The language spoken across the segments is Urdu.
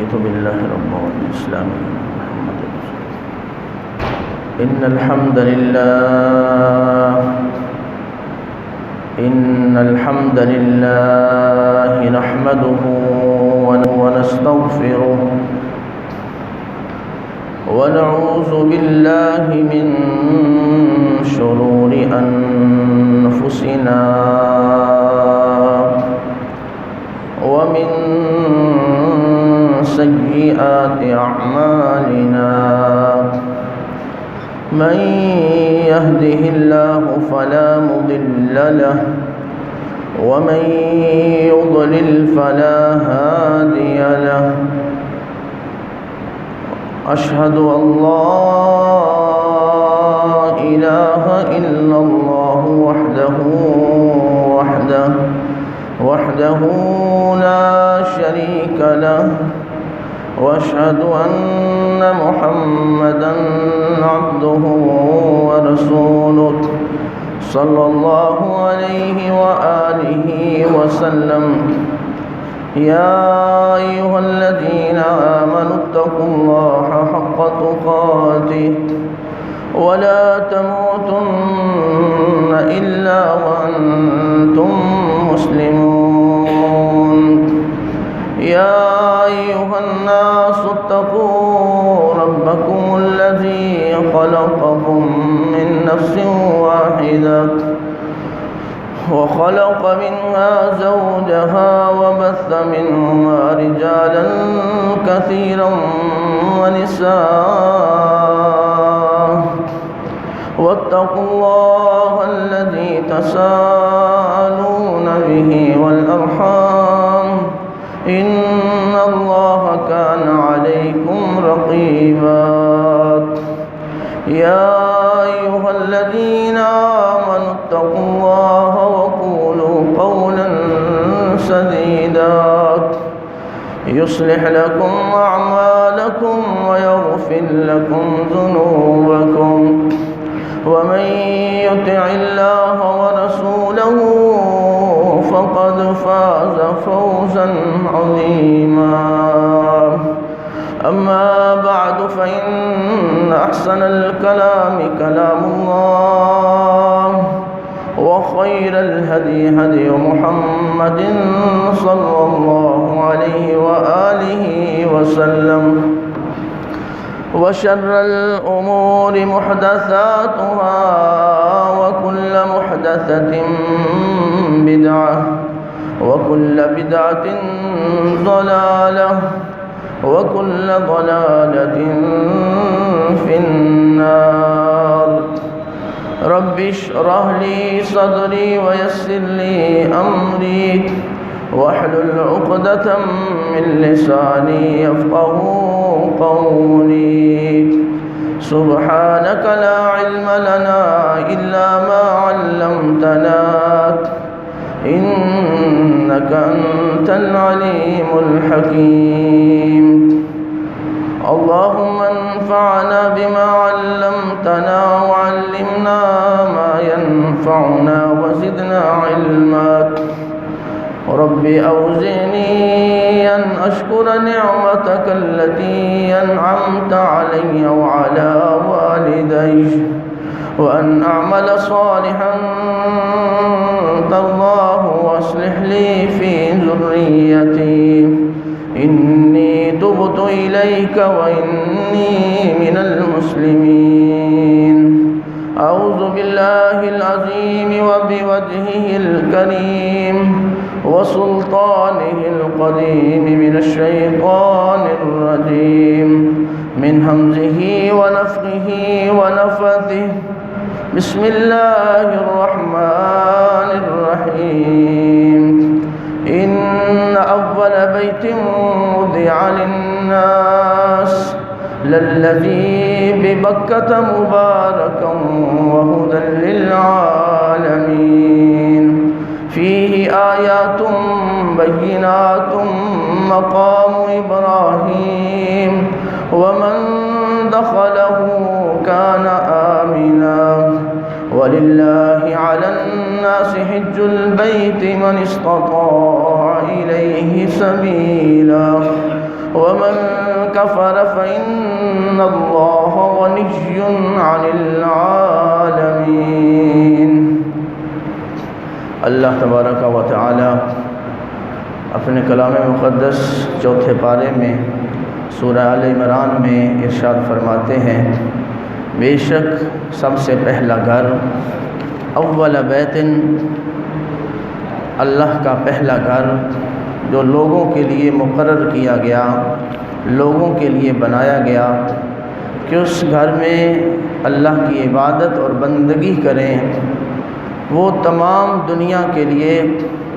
رضيت بالله ربا وبالإسلام محمد رسول الله. إن الحمد لله نحمده ونستغفره ونعوذ بالله من شرور أنفسنا ومن سيئات أعمالنا. من يهده الله فلا مضل له ومن يضلل فلا هادي له. أشهد أن لا إله إلا الله وحده لا شريك له، وأشهد أن محمدًا عبده ورسوله صلى الله عليه وآله وسلم. يا أيها الذين آمنوا اتقوا الله حق تقاته ولا تموتن إلا وأنتم مسلمون. يا أيها الناس اتقوا ربكم الذي خلقكم من نفس واحدة وخلق منها زوجها وبث منهما رجالا كثيرا ونساء. واتقوا الله الذي تساءلون به والأرحام، إن الله كان عليكم رقيبا. يا أيها الذين آمنوا اتقوا الله وقولوا قولا سديدا يصلح لكم أعمالكم ويغفر لكم ذنوبكم، ومن يطع الله ورسوله فقد فاز فوزا عظيما. أما بعد، فإن أحسن الكلام كلام الله، وخير الهدي هدي محمد صلى الله عليه وآله وسلم، وشر الأمور محدثاتها، وكل محدثة بدعة، وكل بدعة ضلالة، وكل ضلالة في النار. رب اشرح لي صدري ويسر لي أمري واحلل عقدة من لساني يفقه قولي. سبحانك لا علم لنا إلا ما علمتنا، إنك أنت العليم الحكيم. اللهم انفعنا بما علمتنا وعلمنا ما ينفعنا وزدنا علما. رب أوزعني أن أشكر نعمتك التي أنعمت علي وعلى والدي، وأن أعمل صالحا ترضاه، وأصلح لي في ذريتي، إني تبت إليك وإني من المسلمين. أعوذ بالله العظيم وبوجهه الكريم وسلطانه القديم من الشيطان الرجيم، من همزه ونفخه ونفثه. بسم الله الرحمن الرحيم. إن أول بيت وضع للناس للذي ببكة مباركا وهدى للعالمين، فيه آيات بينات مقام إبراهيم، ومن دخله كان آمنا. ولله على الناس حج البيت من استطاع إليه سبيلا، ومن كفر فإن الله غني عن العالمين۔ اللہ تبارک و تعالی اپنے کلام مقدس چوتھے پارے میں سورہ آل عمران میں ارشاد فرماتے ہیں، بے شک سب سے پہلا گھر، اول بیت، اللہ کا پہلا گھر جو لوگوں کے لیے مقرر کیا گیا، لوگوں کے لیے بنایا گیا کہ اس گھر میں اللہ کی عبادت اور بندگی کریں، وہ تمام دنیا کے لیے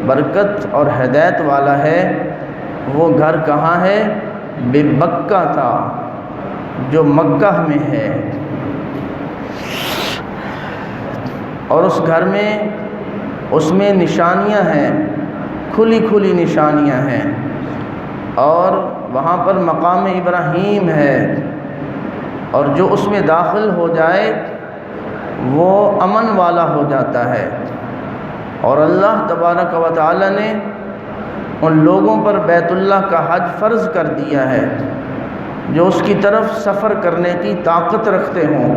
برکت اور ہدایت والا ہے۔ وہ گھر کہاں ہے؟ ببکہ تھا، جو مکہ میں ہے، اور اس گھر میں اس میں نشانیاں ہیں، کھلی کھلی نشانیاں ہیں، اور وہاں پر مقام ابراہیم ہے، اور جو اس میں داخل ہو جائے وہ امن والا ہو جاتا ہے۔ اور اللہ تبارک و تعالی نے ان لوگوں پر بیت اللہ کا حج فرض کر دیا ہے جو اس کی طرف سفر کرنے کی طاقت رکھتے ہوں،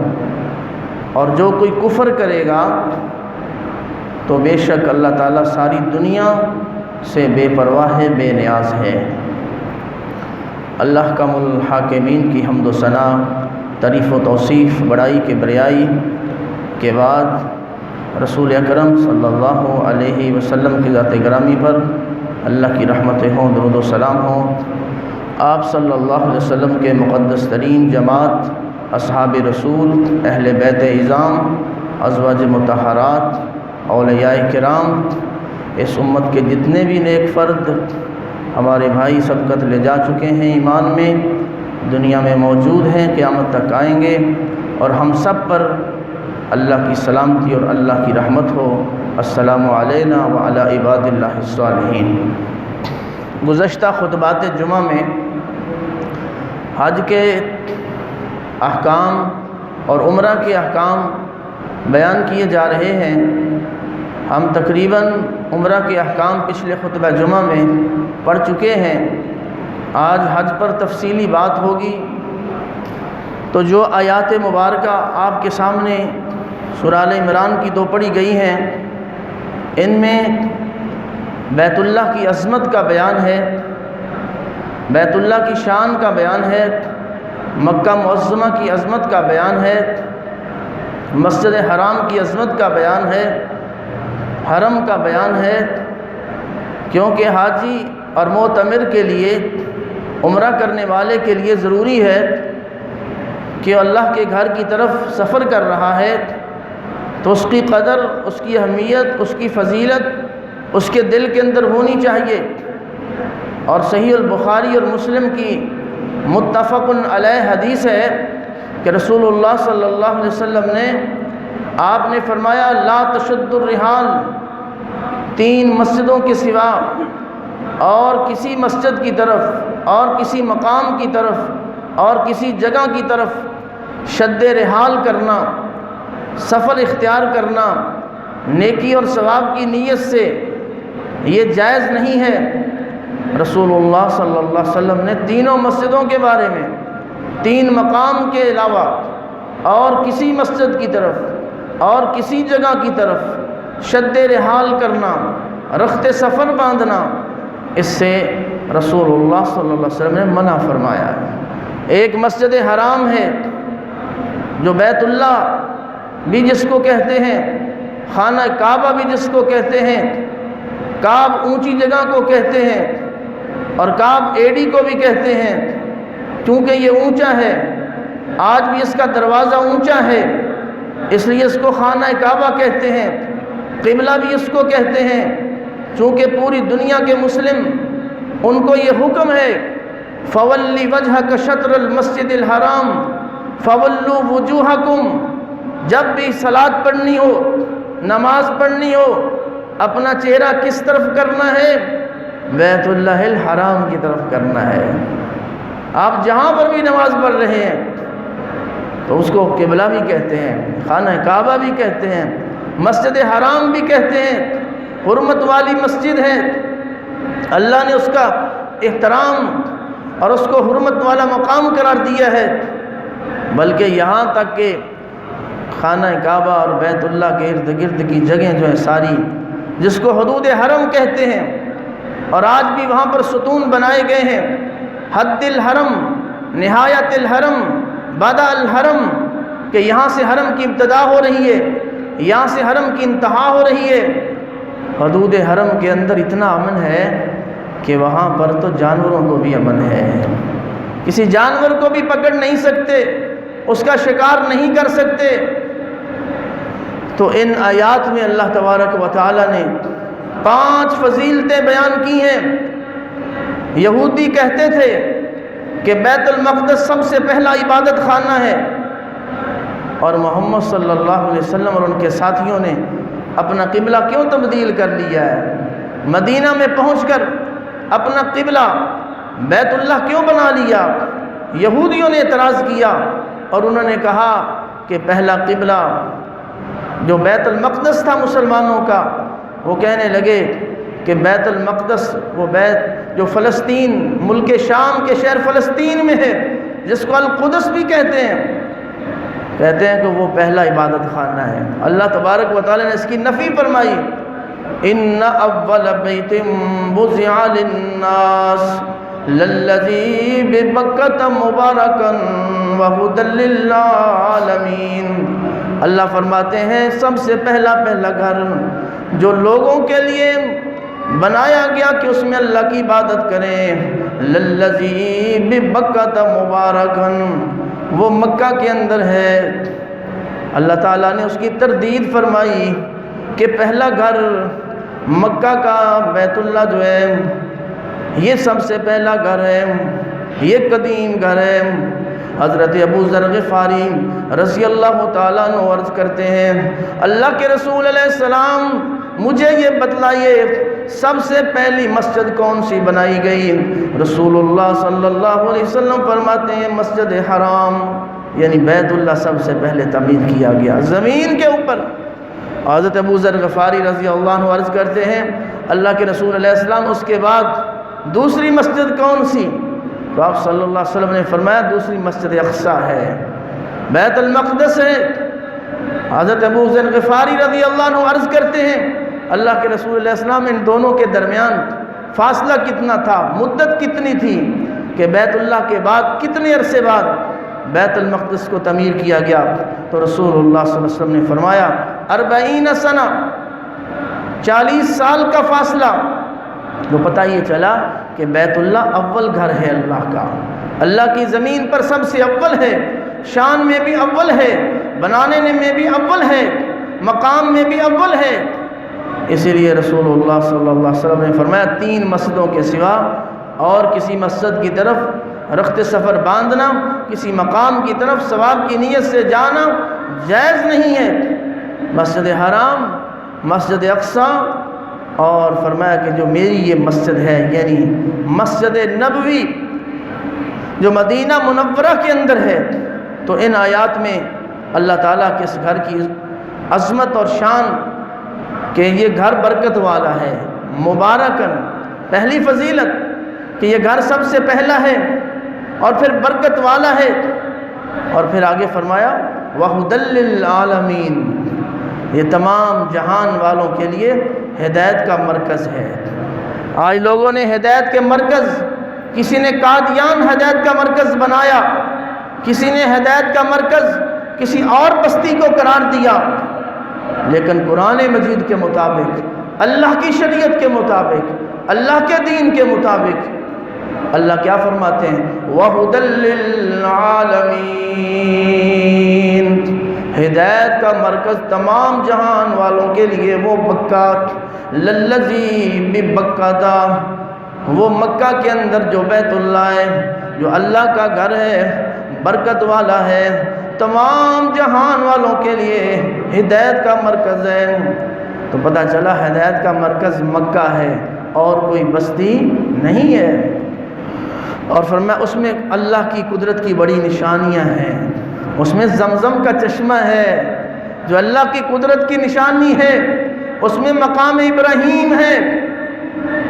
اور جو کوئی کفر کرے گا تو بے شک اللہ تعالیٰ ساری دنیا سے بے پرواہ ہے، بے نیاز ہے۔ اللہ کا الحاکمین کی حمد و ثنا، تعریف و توصیف، بڑائی کے بریائی کے بعد رسول اکرم صلی اللہ علیہ وسلم کی ذات گرامی پر اللہ کی رحمتیں ہوں، درود و سلام ہوں۔ آپ صلی اللہ علیہ وسلم کے مقدس ترین جماعت، اصحاب رسول، اہل بیت اعظام، ازواج مطہرات، اولیاء کرام، اس امت کے جتنے بھی نیک فرد ہمارے بھائی سبقت لے جا چکے ہیں ایمان میں، دنیا میں موجود ہیں، قیامت تک آئیں گے، اور ہم سب پر اللہ کی سلامتی اور اللہ کی رحمت ہو۔ السلام علینا وعلی عباد اللہ الصالحین۔ گزشتہ خطبات جمعہ میں حج کے احکام اور عمرہ کے احکام بیان کیے جا رہے ہیں۔ ہم تقریباً عمرہ کے احکام پچھلے خطبہ جمعہ میں پڑھ چکے ہیں۔ آج حج پر تفصیلی بات ہوگی، تو جو آیات مبارکہ آپ کے سامنے سورہ آل عمران کی دو پڑھی گئی ہیں، ان میں بیت اللہ کی عظمت کا بیان ہے، بیت اللہ کی شان کا بیان ہے، مکہ معظمہ کی عظمت کا بیان ہے، مسجد حرام کی عظمت کا بیان ہے، حرم کا بیان ہے، کیونکہ حاجی اور معتمر کے لیے، عمرہ کرنے والے کے لیے ضروری ہے کہ اللہ کے گھر کی طرف سفر کر رہا ہے تو اس کی قدر، اس کی اہمیت، اس کی فضیلت اس کے دل کے اندر ہونی چاہیے۔ اور صحیح البخاری اور مسلم کی متفق علیہ حدیث ہے کہ رسول اللہ صلی اللہ علیہ وسلم نے، آپ نے فرمایا، لا تشد الرحال، 3 مسجدوں کے سوا اور کسی مسجد کی طرف اور کسی مقام کی طرف اور کسی جگہ کی طرف شد رحال کرنا، سفر اختیار کرنا نیکی اور ثواب کی نیت سے یہ جائز نہیں ہے۔ رسول اللہ صلی اللہ علیہ وسلم نے تینوں مسجدوں کے بارے میں، 3 مقام کے علاوہ اور کسی مسجد کی طرف اور کسی جگہ کی طرف شد رحال کرنا، رخت سفر باندھنا، اس سے رسول اللہ صلی اللہ علیہ وسلم نے منع فرمایا ہے۔ ایک مسجد حرام ہے جو بیت اللہ بھی جس کو کہتے ہیں، خانہ کعبہ بھی جس کو کہتے ہیں، کعب اونچی جگہ کو کہتے ہیں، اور کعب ایڈی کو بھی کہتے ہیں، کیونکہ یہ اونچا ہے، آج بھی اس کا دروازہ اونچا ہے، اس لیے اس کو خانہ کعبہ کہتے ہیں۔ قبلہ بھی اس کو کہتے ہیں، چونکہ پوری دنیا کے مسلم، ان کو یہ حکم ہے، فَوَلِّ وَجْهَكَ شَطْرَ الْمَسْجِدِ الْحَرَامِ فَوَلُّوا وُجُوهَكُمْ، جب بھی صلاۃ پڑھنی ہو، نماز پڑھنی ہو، اپنا چہرہ کس طرف کرنا ہے؟ بیت اللہ الحرام کی طرف کرنا ہے۔ آپ جہاں پر بھی نماز پڑھ رہے ہیں تو اس کو قبلہ بھی کہتے ہیں، خانہ کعبہ بھی کہتے ہیں، مسجد حرام بھی کہتے ہیں، حرمت والی مسجد ہے، اللہ نے اس کا احترام اور اس کو حرمت والا مقام قرار دیا ہے، بلکہ یہاں تک کہ خانہ کعبہ اور بیت اللہ کے ارد گرد کی جگہیں جو ہیں ساری، جس کو حدود حرم کہتے ہیں، اور آج بھی وہاں پر ستون بنائے گئے ہیں، حد الحرم، نہایت الحرم، بدأ الحرم، کہ یہاں سے حرم کی ابتدا ہو رہی ہے، یہاں سے حرم کی انتہا ہو رہی ہے۔ حدود حرم کے اندر اتنا امن ہے کہ وہاں پر تو جانوروں کو بھی امن ہے، کسی جانور کو بھی پکڑ نہیں سکتے، اس کا شکار نہیں کر سکتے۔ تو ان آیات میں اللہ تبارک و تعالی نے 5 فضیلتیں بیان کی ہیں۔ یہودی کہتے تھے کہ بیت المقدس سب سے پہلا عبادت خانہ ہے، اور محمد صلی اللہ علیہ وسلم اور ان کے ساتھیوں نے اپنا قبلہ کیوں تبدیل کر لیا ہے؟ مدینہ میں پہنچ کر اپنا قبلہ بیت اللہ کیوں بنا لیا؟ یہودیوں نے اعتراض کیا اور انہوں نے کہا کہ پہلا قبلہ جو بیت المقدس تھا مسلمانوں کا، وہ کہنے لگے کہ بیت المقدس وہ بیت جو فلسطین، ملک شام کے شہر فلسطین میں ہے، جس کو القدس بھی کہتے ہیں کہ وہ پہلا عبادت خانہ ہے۔ اللہ تبارک و تعالی نے اس کی نفی فرمائی، ان اول بیت وضع للناس للذی ببکۃ مبارکا وہدی للعالمین۔ اللہ فرماتے ہیں سب سے پہلا گھر جو لوگوں کے لیے بنایا گیا کہ اس میں اللہ کی عبادت کریں، للذی ببکۃ مبارکا، وہ مکہ کے اندر ہے۔ اللہ تعالیٰ نے اس کی تردید فرمائی کہ پہلا گھر مکہ کا بیت اللہ جو ہے یہ سب سے پہلا گھر ہے، یہ قدیم گھر ہے۔ حضرت ابو ذر غفاری رضی اللہ تعالیٰ عنہ عرض کرتے ہیں، اللہ کے رسول علیہ السلام مجھے یہ بتلائیے سب سے پہلی مسجد کون سی بنائی گئی؟ رسول اللہ صلی اللہ علیہ وسلم فرماتے ہیں مسجد حرام، یعنی بیت اللہ سب سے پہلے تعمیر کیا گیا زمین کے اوپر۔ حضرت ابو ذر غفاری رضی اللہ عنہ عرض کرتے ہیں اللہ کے رسول علیہ السلام اس کے بعد دوسری مسجد کون سی؟ تو آپ صلی اللہ علیہ وسلم نے فرمایا دوسری مسجد اقصیٰ ہے، بیت المقدس ہے۔ حضرت ابو ذر غفاری رضی اللہ عنہ عرض کرتے ہیں اللہ کے رسول علیہ السلام ان دونوں کے درمیان فاصلہ کتنا تھا، مدت کتنی تھی کہ بیت اللہ کے بعد کتنے عرصے بعد بیت المقدس کو تعمیر کیا گیا؟ تو رسول اللہ صلی اللہ علیہ وسلم نے فرمایا 40 سنہ، 40 سال کا فاصلہ۔ تو پتہ یہ چلا کہ بیت اللہ اول گھر ہے اللہ کا، اللہ کی زمین پر سب سے اول ہے، شان میں بھی اول ہے، بنانے میں بھی اول ہے، مقام میں بھی اول ہے۔ اسی لیے رسول اللہ صلی اللہ علیہ وسلم نے فرمایا 3 مسجدوں کے سوا اور کسی مسجد کی طرف رخت سفر باندھنا، کسی مقام کی طرف ثواب کی نیت سے جانا جائز نہیں ہے۔ مسجد حرام، مسجد اقصیٰ، اور فرمایا کہ جو میری یہ مسجد ہے یعنی مسجد نبوی جو مدینہ منورہ کے اندر ہے۔ تو ان آیات میں اللہ تعالیٰ کے اس گھر کی عظمت اور شان کہ یہ گھر برکت والا ہے، مبارکن، پہلی فضیلت کہ یہ گھر سب سے پہلا ہے اور پھر برکت والا ہے، اور پھر آگے فرمایا وَهُدًى لِّلْعَالَمِينَ، یہ تمام جہان والوں کے لیے ہدایت کا مرکز ہے۔ آج لوگوں نے ہدایت کے مرکز، کسی نے قادیان ہدایت کا مرکز بنایا، کسی نے ہدایت کا مرکز کسی اور بستی کو قرار دیا، لیکن قرآن مجید کے مطابق، اللہ کی شریعت کے مطابق، اللہ کے دین کے مطابق اللہ کیا فرماتے ہیں وَهُدًى لِّلْعَالَمِينَ، ہدایت کا مرکز تمام جہان والوں کے لیے وہ مکہ، للذی ببکۃ، وہ مکہ کے اندر جو بیت اللہ ہے، جو اللہ کا گھر ہے، برکت والا ہے، تمام جہان والوں کے لیے ہدایت کا مرکز ہے۔ تو پتہ چلا ہدایت کا مرکز مکہ ہے اور کوئی بستی نہیں ہے۔ اور فرمایا اس میں اللہ کی قدرت کی بڑی نشانیاں ہیں، اس میں زمزم کا چشمہ ہے جو اللہ کی قدرت کی نشانی ہے، اس میں مقام ابراہیم ہے،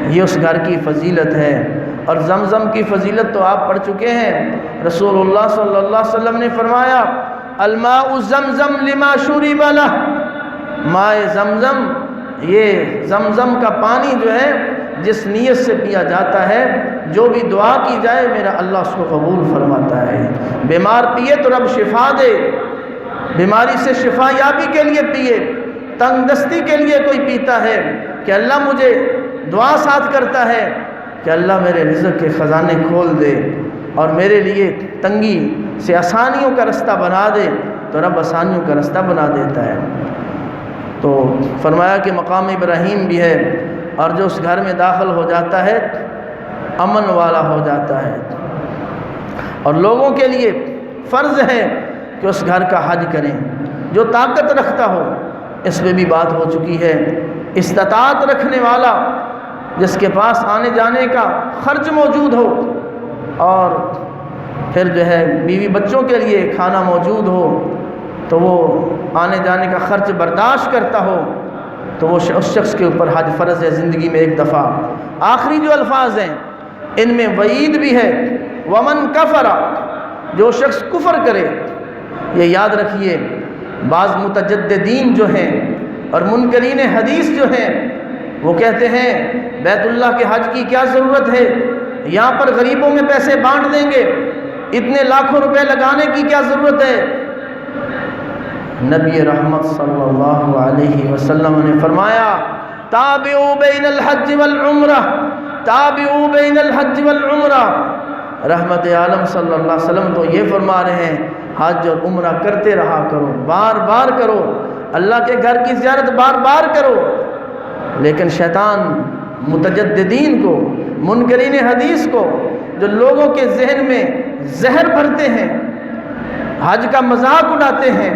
یہ اس گھر کی فضیلت ہے۔ اور زمزم کی فضیلت تو آپ پڑھ چکے ہیں۔ رسول اللہ صلی اللہ علیہ وسلم نے فرمایا الماء زمزم لما شرب لہ، ماء زمزم یہ زمزم کا پانی جو ہے جس نیت سے پیا جاتا ہے، جو بھی دعا کی جائے میرا اللہ اس کو قبول فرماتا ہے۔ بیمار پیے تو رب شفا دے، بیماری سے شفا یابی کے لیے پیے، تنگ دستی کے لیے کوئی پیتا ہے کہ اللہ مجھے دعا ساتھ کرتا ہے کہ اللہ میرے رزق کے خزانے کھول دے اور میرے لیے تنگی سے آسانیوں کا رستہ بنا دے، تو رب آسانیوں کا رستہ بنا دیتا ہے۔ تو فرمایا کہ مقام ابراہیم بھی ہے، اور جو اس گھر میں داخل ہو جاتا ہے امن والا ہو جاتا ہے۔ اور لوگوں کے لیے فرض ہے کہ اس گھر کا حج کریں، جو طاقت رکھتا ہو، اس میں بھی بات ہو چکی ہے۔ استطاعت رکھنے والا جس کے پاس آنے جانے کا خرچ موجود ہو، اور پھر جو ہے بیوی بچوں کے لیے کھانا موجود ہو، تو وہ آنے جانے کا خرچ برداشت کرتا ہو، تو وہ اس شخص کے اوپر حج فرض ہے زندگی میں ایک دفعہ۔ آخری جو الفاظ ہیں ان میں وعید بھی ہے، ومن کفر، جو شخص کفر کرے۔ یہ یاد رکھیے، بعض متجددین جو ہیں اور منکرین حدیث جو ہیں وہ کہتے ہیں بیت اللہ کے حج کی کیا ضرورت ہے، یہاں پر غریبوں میں پیسے بانٹ دیں گے، اتنے لاکھوں روپے لگانے کی کیا ضرورت ہے۔ نبی رحمت صلی اللہ علیہ وسلم نے فرمایا تابعوا بین الحج والعمرہ، تابعوا بین الحج والعمرہ۔ رحمت عالم صلی اللہ علیہ وسلم تو یہ فرما رہے ہیں حج اور عمرہ کرتے رہا کرو، بار بار کرو، اللہ کے گھر کی زیارت بار بار کرو۔ لیکن شیطان متجددین کو، منکرین حدیث کو، جو لوگوں کے ذہن میں زہر بھرتے ہیں، حج کا مذاق اڑاتے ہیں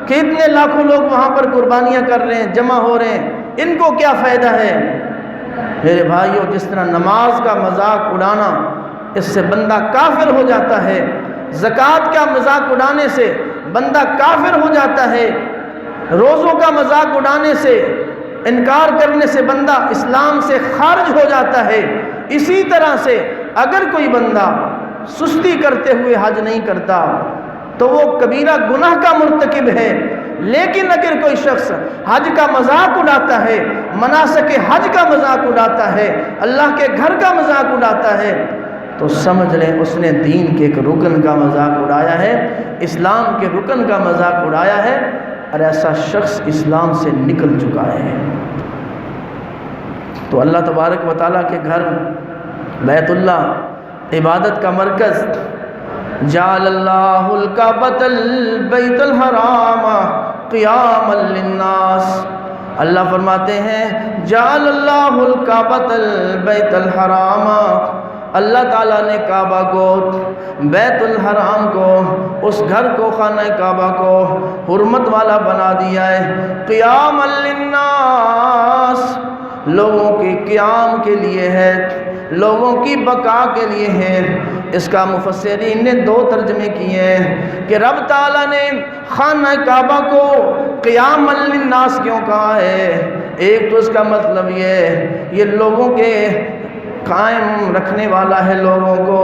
کہ اتنے لاکھوں لوگ وہاں پر قربانیاں کر رہے ہیں، جمع ہو رہے ہیں، ان کو کیا فائدہ ہے۔ میرے بھائیوں، جس طرح نماز کا مذاق اڑانا اس سے بندہ کافر ہو جاتا ہے، زکوٰۃ کا مذاق اڑانے سے بندہ کافر ہو جاتا ہے، روزوں کا مذاق اڑانے سے، انکار کرنے سے بندہ اسلام سے خارج ہو جاتا ہے، اسی طرح سے اگر کوئی بندہ سستی کرتے ہوئے حج نہیں کرتا تو وہ کبیرہ گناہ کا مرتکب ہے۔ لیکن اگر کوئی شخص حج کا مذاق اڑاتا ہے، مناسک حج کا مذاق اڑاتا ہے، اللہ کے گھر کا مذاق اڑاتا ہے، تو سمجھ لیں اس نے دین کے ایک رکن کا مذاق اڑایا ہے، اسلام کے رکن کا مذاق اڑایا ہے، اور ایسا شخص اسلام سے نکل چکا ہے۔ تو اللہ تبارک و تعالیٰ کے گھر بیت اللہ عبادت کا مرکز، جعل اللہ الکعبۃ البیت الحرام قیاما للناس، اللہ فرماتے ہیں جعل اللہ الکعبۃ البیت الحرام، اللہ تعالیٰ نے کعبہ کو، بیت الحرام کو، اس گھر کو، خانہ کعبہ کو حرمت والا بنا دیا ہے، قیاما للناس، لوگوں کے قیام کے لیے ہے، لوگوں کی بقا کے لیے ہے۔ اس کا مفسرین نے دو ترجمے کیے ہیں کہ رب تعالیٰ نے خانہ کعبہ کو قیاما للناس کیوں کہا ہے۔ ایک تو اس کا مطلب یہ لوگوں کے قائم رکھنے والا ہے لوگوں کو،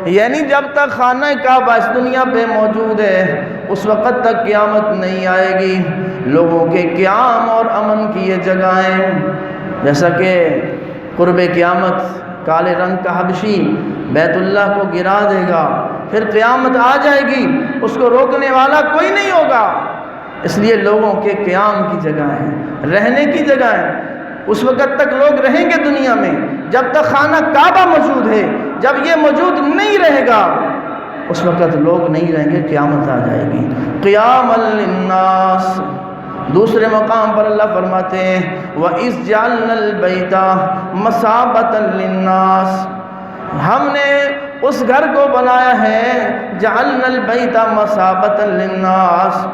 یعنی جب تک خانہ کعبہ اس دنیا پہ موجود ہے اس وقت تک قیامت نہیں آئے گی۔ لوگوں کے قیام اور امن کی یہ جگہیں، جیسا کہ قرب قیامت کالے رنگ کا حبشی بیت اللہ کو گرا دے گا، پھر قیامت آ جائے گی، اس کو روکنے والا کوئی نہیں ہوگا۔ اس لیے لوگوں کے قیام کی جگہیں، رہنے کی جگہیں، اس وقت تک لوگ رہیں گے دنیا میں جب تک خانہ کعبہ موجود ہے، جب یہ موجود نہیں رہے گا اس وقت لوگ نہیں رہیں گے، قیامت آ جائے گی۔ قیاما للناس۔ دوسرے مقام پر اللہ فرماتے ہیں وَإِذْ جَعَلْنَا الْبَيْتَ مَثَابَةً لِلنَّاسِ، ہم نے اس گھر کو بنایا ہے جَعَلْنَا الْبَيْتَ مَثَابَةً لِلنَّاسِ،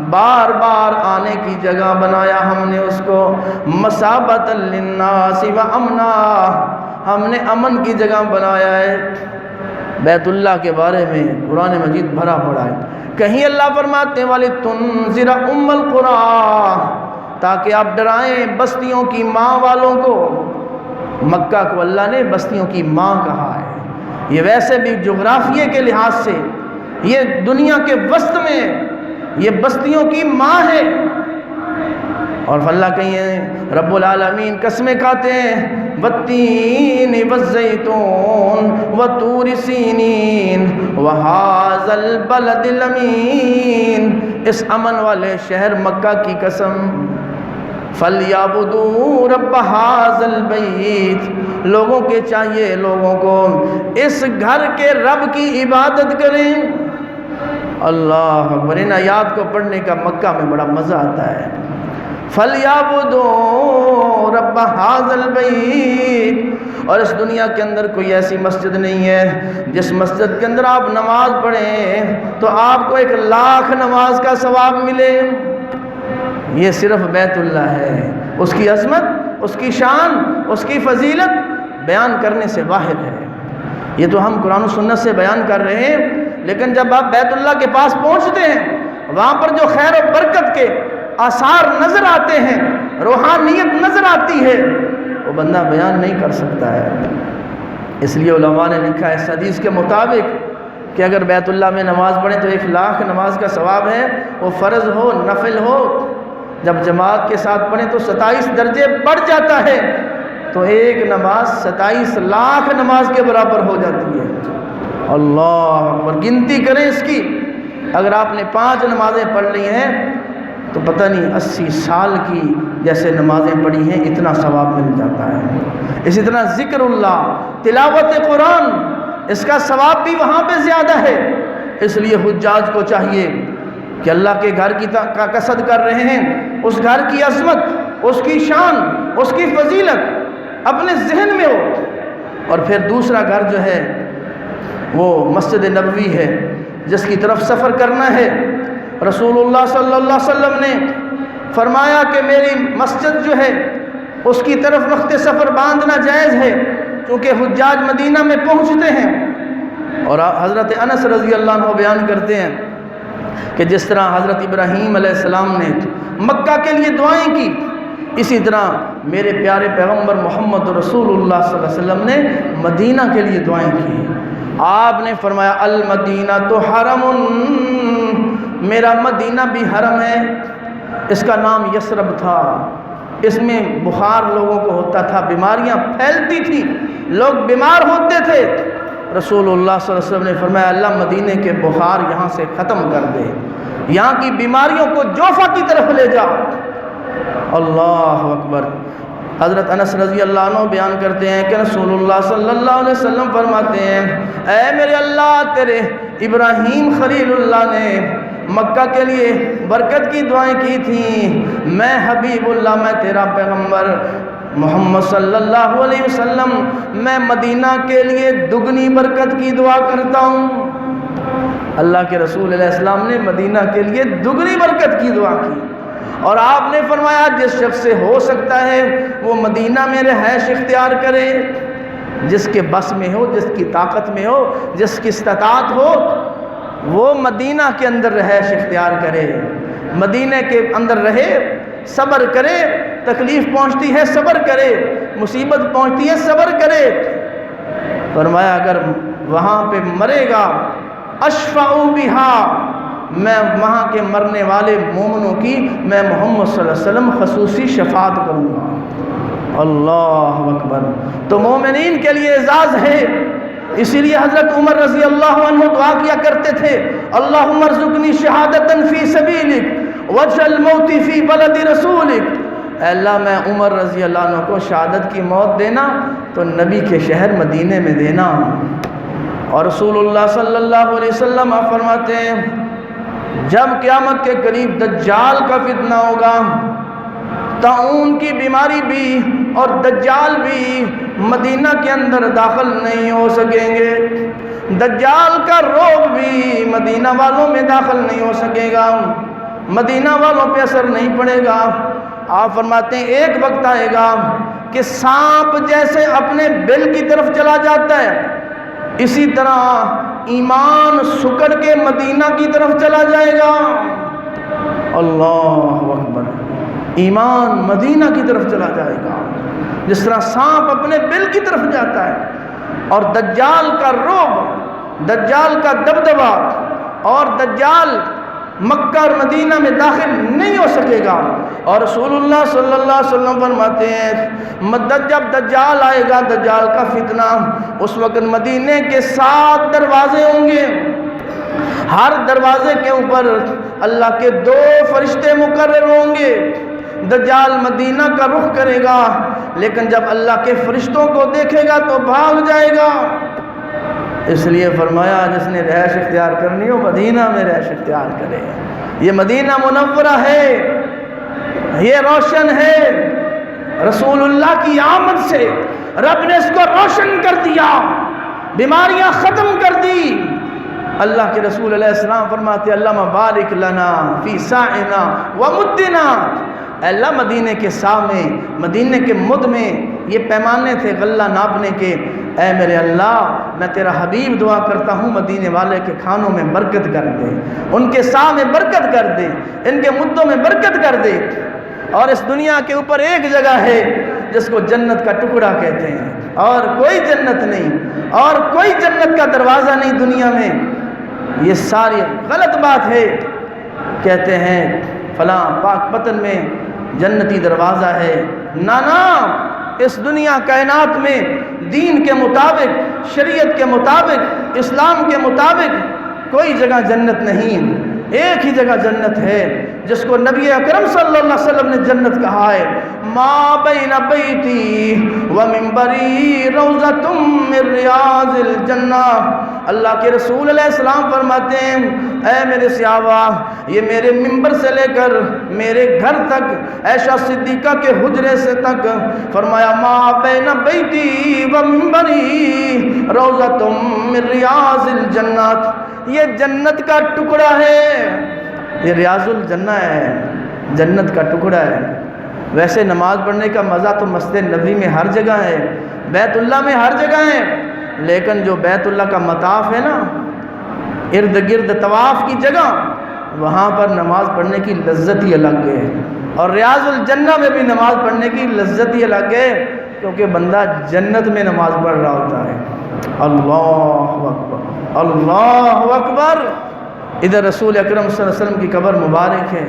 بار بار آنے کی جگہ بنایا ہم نے اس کو، مَثَابَةً لِلنَّاسِ وَأَمْنًا، ہم نے امن کی جگہ بنایا ہے۔ بیت اللہ کے بارے میں قرآن مجید بھرا پڑا ہے، کہیں اللہ فرماتے والے تنذر ام القری، تاکہ آپ ڈرائیں بستیوں کی ماں والوں کو۔ مکہ کو اللہ نے بستیوں کی ماں کہا ہے، یہ ویسے بھی جغرافیے کے لحاظ سے یہ دنیا کے وسط میں یہ بستیوں کی ماں ہے۔ اور اللہ کہیں رب العالمین قسمیں کھاتے ہیں والتین والزیتون وطور سینین وہذا البلد الامین، اس امن والے شہر مکہ کی قسم۔ فَلْيَعْبُدُوا رَبَّ هَذَا الْبَيْتِ، لوگوں کے چاہیے لوگوں کو اس گھر کے رب کی عبادت کریں۔ اللہ اکبر، ان آیات کو پڑھنے کا مکہ میں بڑا مزہ آتا ہے۔ فَلْيَعْبُدُوا رَبَّ هَذَا الْبَيْتِ، اور اس دنیا کے اندر کوئی ایسی مسجد نہیں ہے جس مسجد کے اندر آپ نماز پڑھیں تو آپ کو 1,00,000 نماز کا ثواب ملے۔ یہ صرف بیت اللہ ہے، اس کی عظمت، اس کی شان، اس کی فضیلت بیان کرنے سے باہر ہے۔ یہ تو ہم قرآن و سنت سے بیان کر رہے ہیں، لیکن جب آپ بیت اللہ کے پاس پہنچتے ہیں وہاں پر جو خیر و برکت کے آثار نظر آتے ہیں، روحانیت نظر آتی ہے، وہ بندہ بیان نہیں کر سکتا ہے۔ اس لیے علماء نے لکھا ہے اس حدیث کے مطابق کہ اگر بیت اللہ میں نماز پڑھیں تو 1,00,000 نماز کا ثواب ہے، وہ فرض ہو نفل ہو۔ جب جماعت کے ساتھ پڑھیں تو 27 درجے بڑھ جاتا ہے، تو ایک نماز 27 لاکھ نماز کے برابر ہو جاتی ہے۔ اللہ اکبر، گنتی کریں اس کی، اگر آپ نے 5 نمازیں پڑھ لی ہیں تو پتہ نہیں 80 سال کی جیسے نمازیں پڑھی ہیں اتنا ثواب مل جاتا ہے۔ اسی طرح ذکر اللہ، تلاوت قرآن، اس کا ثواب بھی وہاں پہ زیادہ ہے۔ اس لیے حجاج کو چاہیے کہ اللہ کے گھر کا قصد کر رہے ہیں، اس گھر کی عظمت، اس کی شان، اس کی فضیلت اپنے ذہن میں ہو۔ اور پھر دوسرا گھر جو ہے وہ مسجد نبوی ہے جس کی طرف سفر کرنا ہے۔ رسول اللہ صلی اللہ علیہ وسلم نے فرمایا کہ میری مسجد جو ہے اس کی طرف وقت سفر باندھنا جائز ہے، کیونکہ حجاج مدینہ میں پہنچتے ہیں۔ اور حضرت انس رضی اللہ عنہ بیان کرتے ہیں کہ جس طرح حضرت ابراہیم علیہ السلام نے مکہ کے لیے دعائیں کی، اسی طرح میرے پیارے پیغمبر محمد رسول اللہ صلی اللہ علیہ وسلم نے مدینہ کے لیے دعائیں کی۔ آپ نے فرمایا المدینہ تو حرم، میرا مدینہ بھی حرم ہے۔ اس کا نام یثرب تھا، اس میں بخار لوگوں کو ہوتا تھا، بیماریاں پھیلتی تھیں، لوگ بیمار ہوتے تھے۔ رسول اللہ صلی اللہ علیہ وسلم نے فرمایا اللہ مدینے کے بخار یہاں سے ختم کر دے، یہاں کی بیماریوں کو جوفہ کی طرف لے جا۔ اللہ اکبر۔ حضرت انس رضی اللہ عنہ بیان کرتے ہیں کہ رسول اللہ صلی اللہ علیہ وسلم فرماتے ہیں اے میرے اللہ، تیرے ابراہیم خلیل اللہ نے مکہ کے لیے برکت کی دعائیں کی تھیں، میں حبیب اللہ، میں تیرا پیغمبر محمد صلی اللہ علیہ وسلم، میں مدینہ کے لیے دگنی برکت کی دعا کرتا ہوں۔ اللہ کے رسول علیہ السلام نے مدینہ کے لیے دگنی برکت کی دعا کی، اور آپ نے فرمایا جس شخص سے ہو سکتا ہے وہ مدینہ میں رہائش اختیار کرے، جس کے بس میں ہو، جس کی طاقت میں ہو، جس کی استطاعت ہو، وہ مدینہ کے اندر رہائش اختیار کرے، مدینہ کے اندر رہے، صبر کرے، تکلیف پہنچتی ہے صبر کرے، مصیبت پہنچتی ہے صبر کرے۔ فرمایا اگر وہاں پہ مرے گا اشفع بہا، میں وہاں کے مرنے والے مومنوں کی میں محمد صلی اللہ علیہ وسلم خصوصی شفاعت کروں گا۔ اللہ اکبر۔ تو مومنین کے لیے اعزاز ہے، اسی لیے حضرت عمر رضی اللہ عنہ دعا کیا کرتے تھے اللہم ارزقنی شہادتا فی سبیلک واجعل موتی فی بلد رسولک، اے اللہ میں عمر رضی اللہ عنہ کو شہادت کی موت دینا تو نبی کے شہر مدینے میں دینا۔ اور رسول اللہ صلی اللہ علیہ وسلم آپ فرماتے ہیں جب قیامت کے قریب دجال کا فتنہ ہوگا، طاعون کی بیماری بھی اور دجال بھی مدینہ کے اندر داخل نہیں ہو سکیں گے، دجال کا روگ بھی مدینہ والوں میں داخل نہیں ہو سکے گا، مدینہ والوں پہ اثر نہیں پڑے گا۔ آپ فرماتے ہیں ایک وقت آئے گا کہ سانپ جیسے اپنے بل کی طرف چلا جاتا ہے، اسی طرح ایمان سکڑ کے مدینہ کی طرف چلا جائے گا۔ اللہ اکبر۔ ایمان مدینہ کی طرف چلا جائے گا، جس طرح سانپ اپنے بل کی طرف جاتا ہے۔ اور دجال کا رعب، دجال کا دبدبہ، اور دجال مکہ اور مدینہ میں داخل نہیں ہو سکے گا۔ اور رسول اللہ صلی اللہ علیہ وسلم فرماتے ہیں جب دجال آئے گا، دجال کا فتنہ، اس وقت مدینے کے 7 دروازے ہوں گے، ہر دروازے کے اوپر اللہ کے 2 فرشتے مقرر ہوں گے۔ دجال مدینہ کا رخ کرے گا، لیکن جب اللہ کے فرشتوں کو دیکھے گا تو بھاگ جائے گا۔ اس لیے فرمایا جس نے رہائش اختیار کرنی ہو مدینہ میں رہائش اختیار کرے۔ یہ مدینہ منورہ ہے، یہ روشن ہے، رسول اللہ کی آمد سے رب نے اس کو روشن کر دیا، بیماریاں ختم کر دی۔ اللہ کے رسول علیہ السلام فرماتے اللہم بارک لنا فی ساعنا و مدنا، اے اللہ مدینے کے سا میں، مدینے کے مد میں، یہ پیمانے تھے غلہ ناپنے کے، اے میرے اللہ میں تیرا حبیب دعا کرتا ہوں مدینے والے کے کھانوں میں برکت کر دے، ان کے سا میں برکت کر دے، ان کے مدوں میں برکت کر دے۔ اور اس دنیا کے اوپر ایک جگہ ہے جس کو جنت کا ٹکڑا کہتے ہیں، اور کوئی جنت نہیں، اور کوئی جنت کا دروازہ نہیں دنیا میں۔ یہ ساری غلط بات ہے۔ کہتے ہیں فلاں پاک پتن میں جنتی دروازہ ہے، نانا، اس دنیا کائنات میں دین کے مطابق، شریعت کے مطابق، اسلام کے مطابق کوئی جگہ جنت نہیں، ایک ہی جگہ جنت ہے جس کو نبی اکرم صلی اللہ علیہ وسلم نے جنت کہا ہے، ما بین بیتی و منبری روضۃ من ریاض الجنہ۔ اللہ کے رسول علیہ السلام فرماتے ہیں اے میرے صحابہ، یہ میرے منبر سے لے کر میرے گھر تک، عائشہ صدیقہ کے حجرے سے تک، فرمایا ما بین بیتی و منبری روضۃ من ریاض الجنہ، یہ جنت کا ٹکڑا ہے، یہ ریاض الجنہ ہے، جنت کا ٹکڑا ہے۔ ویسے نماز پڑھنے کا مزہ تو مسجد نبوی میں ہر جگہ ہے، بیت اللہ میں ہر جگہ ہے، لیکن جو بیت اللہ کا مطاف ہے نا، ارد گرد طواف کی جگہ، وہاں پر نماز پڑھنے کی لذت ہی الگ ہے، اور ریاض الجنہ میں بھی نماز پڑھنے کی لذت ہی الگ ہے، کیونکہ بندہ جنت میں نماز پڑھ رہا ہوتا ہے۔ اللہ اکبر، اللہ اکبر۔ ادھر رسول اکرم صلی اللہ علیہ وسلم کی قبر مبارک ہے،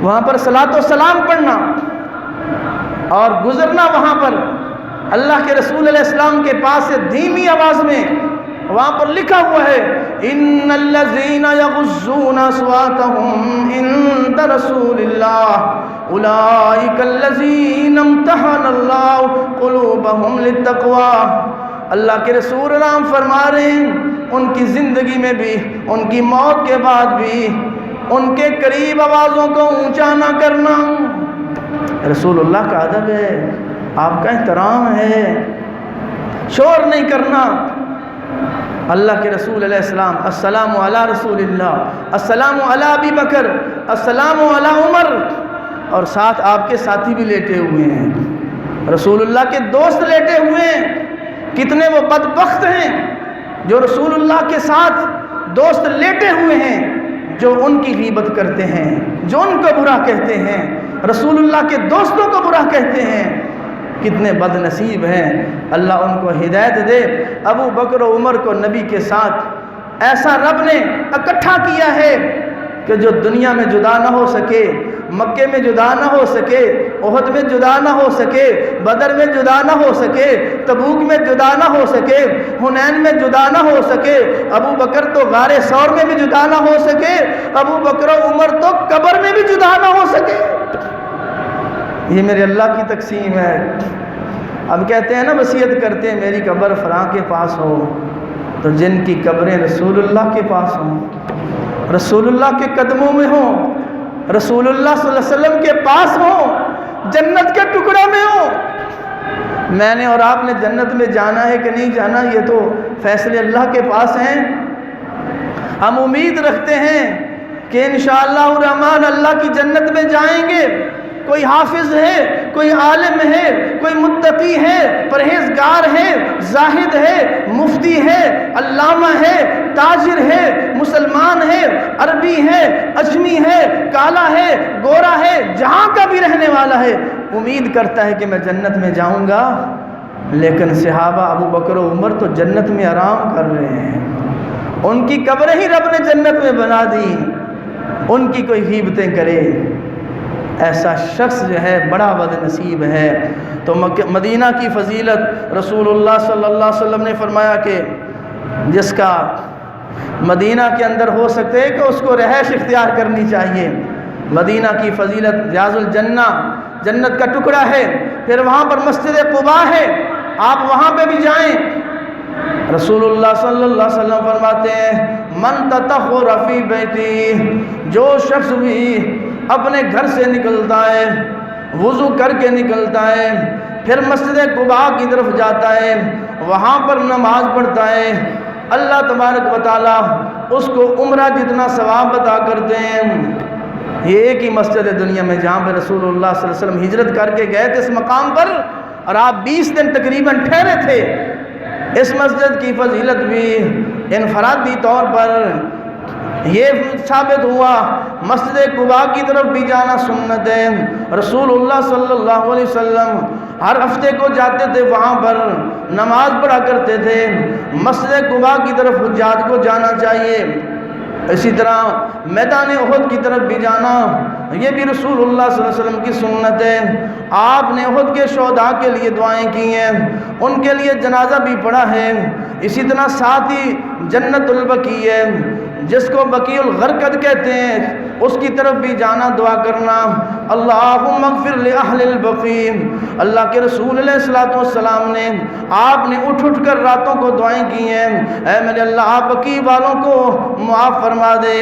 وہاں پر صلاۃ و سلام پڑھنا اور گزرنا، وہاں پر اللہ کے رسول علیہ السلام کے پاس سے دھیمی آواز میں، وہاں پر لکھا ہوا ہے ان الذین یغضون اصواتهم عند رسول اللہ اولئک الذین امتحن اللہ قلوبهم للتقوی۔ اللہ کے رسول نام فرما رہے ہیں ان کی زندگی میں بھی، ان کی موت کے بعد بھی، ان کے قریب آوازوں کو اونچا نہ کرنا۔ رسول اللہ کا ادب ہے، آپ کا احترام ہے، شور نہیں کرنا۔ اللہ کے رسول علیہ السلام السلام علی رسول اللہ، السلام علی ابی بکر، السلام علی عمر، اور ساتھ آپ کے ساتھی بھی لیٹے ہوئے ہیں، رسول اللہ کے دوست لیٹے ہوئے ہیں۔ کتنے وہ بدبخت ہیں جو رسول اللہ کے ساتھ دوست لیٹے ہوئے ہیں، جو ان کی غیبت کرتے ہیں، جو ان کو برا کہتے ہیں، رسول اللہ کے دوستوں کو برا کہتے ہیں۔ کتنے بد نصیب ہیں، اللہ ان کو ہدایت دے۔ ابو بکر و عمر کو نبی کے ساتھ ایسا رب نے اکٹھا کیا ہے کہ جو دنیا میں جدا نہ ہو سکے، مکے میں جدا نہ ہو سکے، احد میں جدا نہ ہو سکے، بدر میں جدا نہ ہو سکے، تبوک میں جدا نہ ہو سکے، حنین میں جدا نہ ہو سکے، ابو بکر تو غار ثور میں بھی جدا نہ ہو سکے، ابو بکر و عمر تو قبر میں بھی جدا نہ ہو سکے۔ یہ میرے اللہ کی تقسیم ہے۔ اب کہتے ہیں نا، وصیت کرتے ہیں میری قبر فلاں کے پاس ہو، تو جن کی قبریں رسول اللہ کے پاس ہوں، رسول اللہ کے قدموں میں ہوں، رسول اللہ صلی اللہ علیہ وسلم کے پاس ہوں، جنت کے ٹکڑے میں ہوں۔ میں نے اور آپ نے جنت میں جانا ہے کہ نہیں جانا، یہ تو فیصلے اللہ کے پاس ہیں۔ ہم امید رکھتے ہیں کہ انشاءاللہ الرحمن اللہ کی جنت میں جائیں گے۔ کوئی حافظ ہے، کوئی عالم ہے، کوئی متقی ہے، پرہیزگار ہے، زاہد ہے، مفتی ہے، علامہ ہے، تاجر ہے، مسلمان ہے، عربی ہے، اجمی ہے، کالا ہے، گورا ہے، جہاں کا بھی رہنے والا ہے، امید کرتا ہے کہ میں جنت میں جاؤں گا۔ لیکن صحابہ ابو بکر و عمر تو جنت میں آرام کر رہے ہیں، ان کی قبریں ہی رب نے جنت میں بنا دی، ان کی کوئی غیبتیں کرے، ایسا شخص جو ہے بڑا بد نصیب ہے۔ تو مدینہ کی فضیلت رسول اللہ صلی اللہ علیہ وسلم نے فرمایا کہ جس کا مدینہ کے اندر ہو سکتے کہ اس کو رہائش اختیار کرنی چاہیے۔ مدینہ کی فضیلت ریاض الجنہ، جنت کا ٹکڑا ہے، پھر وہاں پر مسجد قباء ہے، آپ وہاں پہ بھی جائیں۔ رسول اللہ صلی اللہ علیہ وسلم فرماتے ہیں من تطہر فی بیتی، جو شخص بھی اپنے گھر سے نکلتا ہے، وضو کر کے نکلتا ہے، پھر مسجد قباء کی طرف جاتا ہے، وہاں پر نماز پڑھتا ہے، اللہ تبارک و تعالیٰ اس کو عمرہ جتنا ثواب عطا کرتے ہیں۔ یہ ایک ہی مسجد ہے دنیا میں جہاں پہ رسول اللہ صلی اللہ علیہ وسلم ہجرت کر کے گئے تھے اس مقام پر، اور آپ 20 دن تقریباً ٹھہرے تھے۔ اس مسجد کی فضیلت بھی انفرادی طور پر یہ ثابت ہوا، مسجد قباء کی طرف بھی جانا سنت ہے۔ رسول اللہ صلی اللہ علیہ وسلم ہر ہفتے کو جاتے تھے، وہاں پر نماز پڑھا کرتے تھے۔ مسجد قباء کی طرف حجاج کو جانا چاہیے۔ اسی طرح میدان احد کی طرف بھی جانا، یہ بھی رسول اللہ صلی اللہ علیہ وسلم کی سنت ہے۔ آپ نے احد کے شہداء کے لیے دعائیں کی ہیں، ان کے لیے جنازہ بھی پڑھا ہے۔ اسی طرح ساتھ ہی جنت البقیع ہے جس کو بقیع الغرقد کہتے ہیں، اس کی طرف بھی جانا، دعا کرنا، اللہم اغفر لأہل البقیع۔ اللہ کے رسول علیہ الصلوۃ والسلام نے آپ نے اٹھ کر راتوں کو دعائیں کی ہیں، اے میرے اللہ آپ بقیع والوں کو معاف فرما دے۔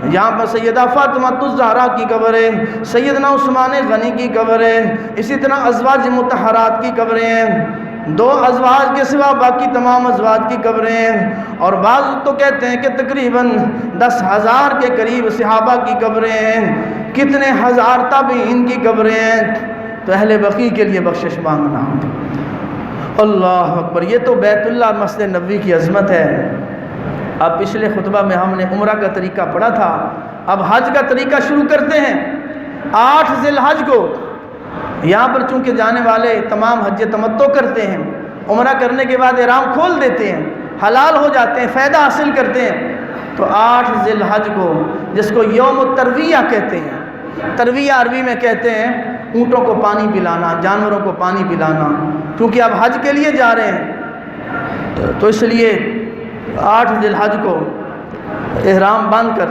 یہاں پر سیدہ فاطمہ الزہرا کی قبر ہے، سیدنا عثمان غنی کی قبر ہے، اسی طرح ازواج مطہرات کی قبریں ہیں، 2 ازواج کے سوا باقی تمام ازواج کی قبریں ہیں، اور بعض تو کہتے ہیں کہ تقریباً 10,000 کے قریب صحابہ کی قبریں ہیں، کتنے ہزار تابعین کی قبریں ہیں۔ تو اہل بقیع کے لیے بخشش مانگنا۔ اللہ اکبر، یہ تو بیت اللہ مسجد نبوی کی عظمت ہے۔ اب پچھلے خطبہ میں ہم نے عمرہ کا طریقہ پڑھا تھا، اب حج کا طریقہ شروع کرتے ہیں۔ 8 ذی الحج کو یہاں پر چونکہ جانے والے تمام حج تمتع کرتے ہیں، عمرہ کرنے کے بعد احرام کھول دیتے ہیں، حلال ہو جاتے ہیں، فائدہ حاصل کرتے ہیں۔ تو 8 ذی الحج کو جس کو یوم الترویہ کہتے ہیں، ترویہ عربی میں کہتے ہیں اونٹوں کو پانی پلانا، جانوروں کو پانی پلانا، کیونکہ آپ حج کے لیے جا رہے ہیں، تو اس لیے 8 ذی الحج کو احرام باندھ کر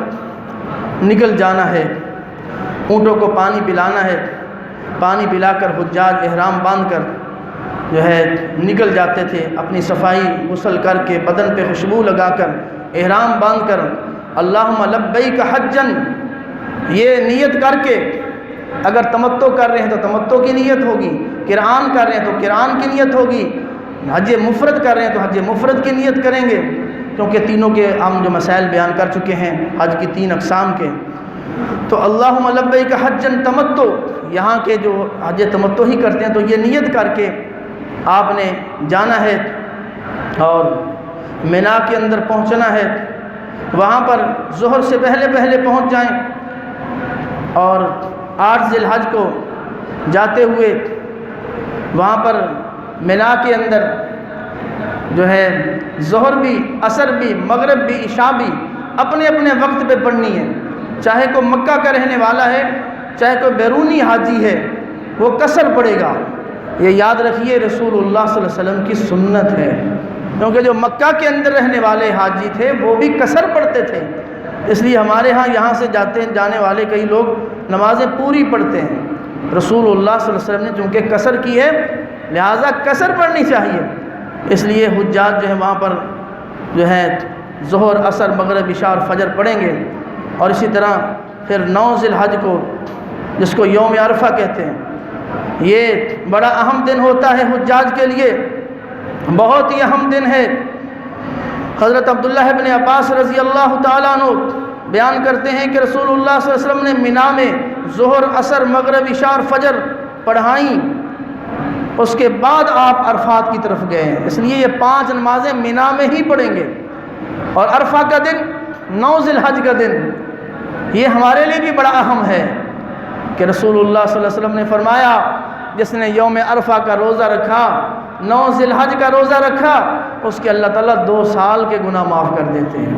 نکل جانا ہے، اونٹوں کو پانی پلانا ہے، پانی پلا کر حجاج احرام باندھ کر جو ہے نکل جاتے تھے، اپنی صفائی غسل کر کے بدن پہ خوشبو لگا کر احرام باندھ کر اللہم لبیک حجن یہ نیت کر کے، اگر تمتع کر رہے ہیں تو تمتع کی نیت ہوگی، قران کر رہے ہیں تو قران کی نیت ہوگی، حج مفرد کر رہے ہیں تو حج مفرد کی نیت کریں گے، کیونکہ تینوں کے ہم جو مسائل بیان کر چکے ہیں حج کی 3 اقسام کے۔ تو اللہم لبیک حجن تمتع، یہاں کے جو حج تمتع ہی کرتے ہیں تو یہ نیت کر کے آپ نے جانا ہے اور مینا کے اندر پہنچنا ہے، وہاں پر ظہر سے پہلے پہنچ جائیں، اور 8 ذی الحج کو جاتے ہوئے وہاں پر مینا کے اندر جو ہے ظہر بھی، عصر بھی، مغرب بھی، عشاء بھی اپنے اپنے وقت پہ پڑھنی ہے، چاہے کوئی مکہ کا رہنے والا ہے، چاہے کوئی بیرونی حاجی ہے، وہ قصر پڑے گا۔ یہ یاد رکھیے رسول اللہ صلی اللہ علیہ وسلم کی سنت ہے، کیونکہ جو مکہ کے اندر رہنے والے حاجی تھے وہ بھی قصر پڑھتے تھے، اس لیے ہمارے ہاں یہاں سے جانے والے کئی لوگ نمازیں پوری پڑھتے ہیں۔ رسول اللہ صلی اللہ علیہ وسلم نے چونکہ قصر کی ہے لہٰذا قصر پڑھنی چاہیے، اس لیے حجاج جو ہے وہاں پر جو ہے ظہر، عصر، مغرب، عشاء اور فجر پڑھیں گے۔ اور اسی طرح پھر 9 ذی الحج کو جس کو یوم عرفہ کہتے ہیں، یہ بڑا اہم دن ہوتا ہے حجاج کے لیے، بہت ہی اہم دن ہے۔ حضرت عبداللہ ابن عباس رضی اللہ تعالیٰ عنہ بیان کرتے ہیں کہ رسول اللہ صلی اللہ علیہ وسلم نے مینا میں ظہر، عصر، مغرب، عشاء اور فجر پڑھائیں، اس کے بعد آپ عرفات کی طرف گئے، اس لیے یہ 5 نمازیں مینا میں ہی پڑھیں گے۔ اور عرفہ کا دن 9 ذی الحج کا دن یہ ہمارے لیے بھی بڑا اہم ہے کہ رسول اللہ صلی اللہ علیہ وسلم نے فرمایا جس نے یوم عرفہ کا روزہ رکھا، 9 ذی الحج کا روزہ رکھا، اس کے اللہ تعالیٰ 2 سال کے گناہ معاف کر دیتے ہیں۔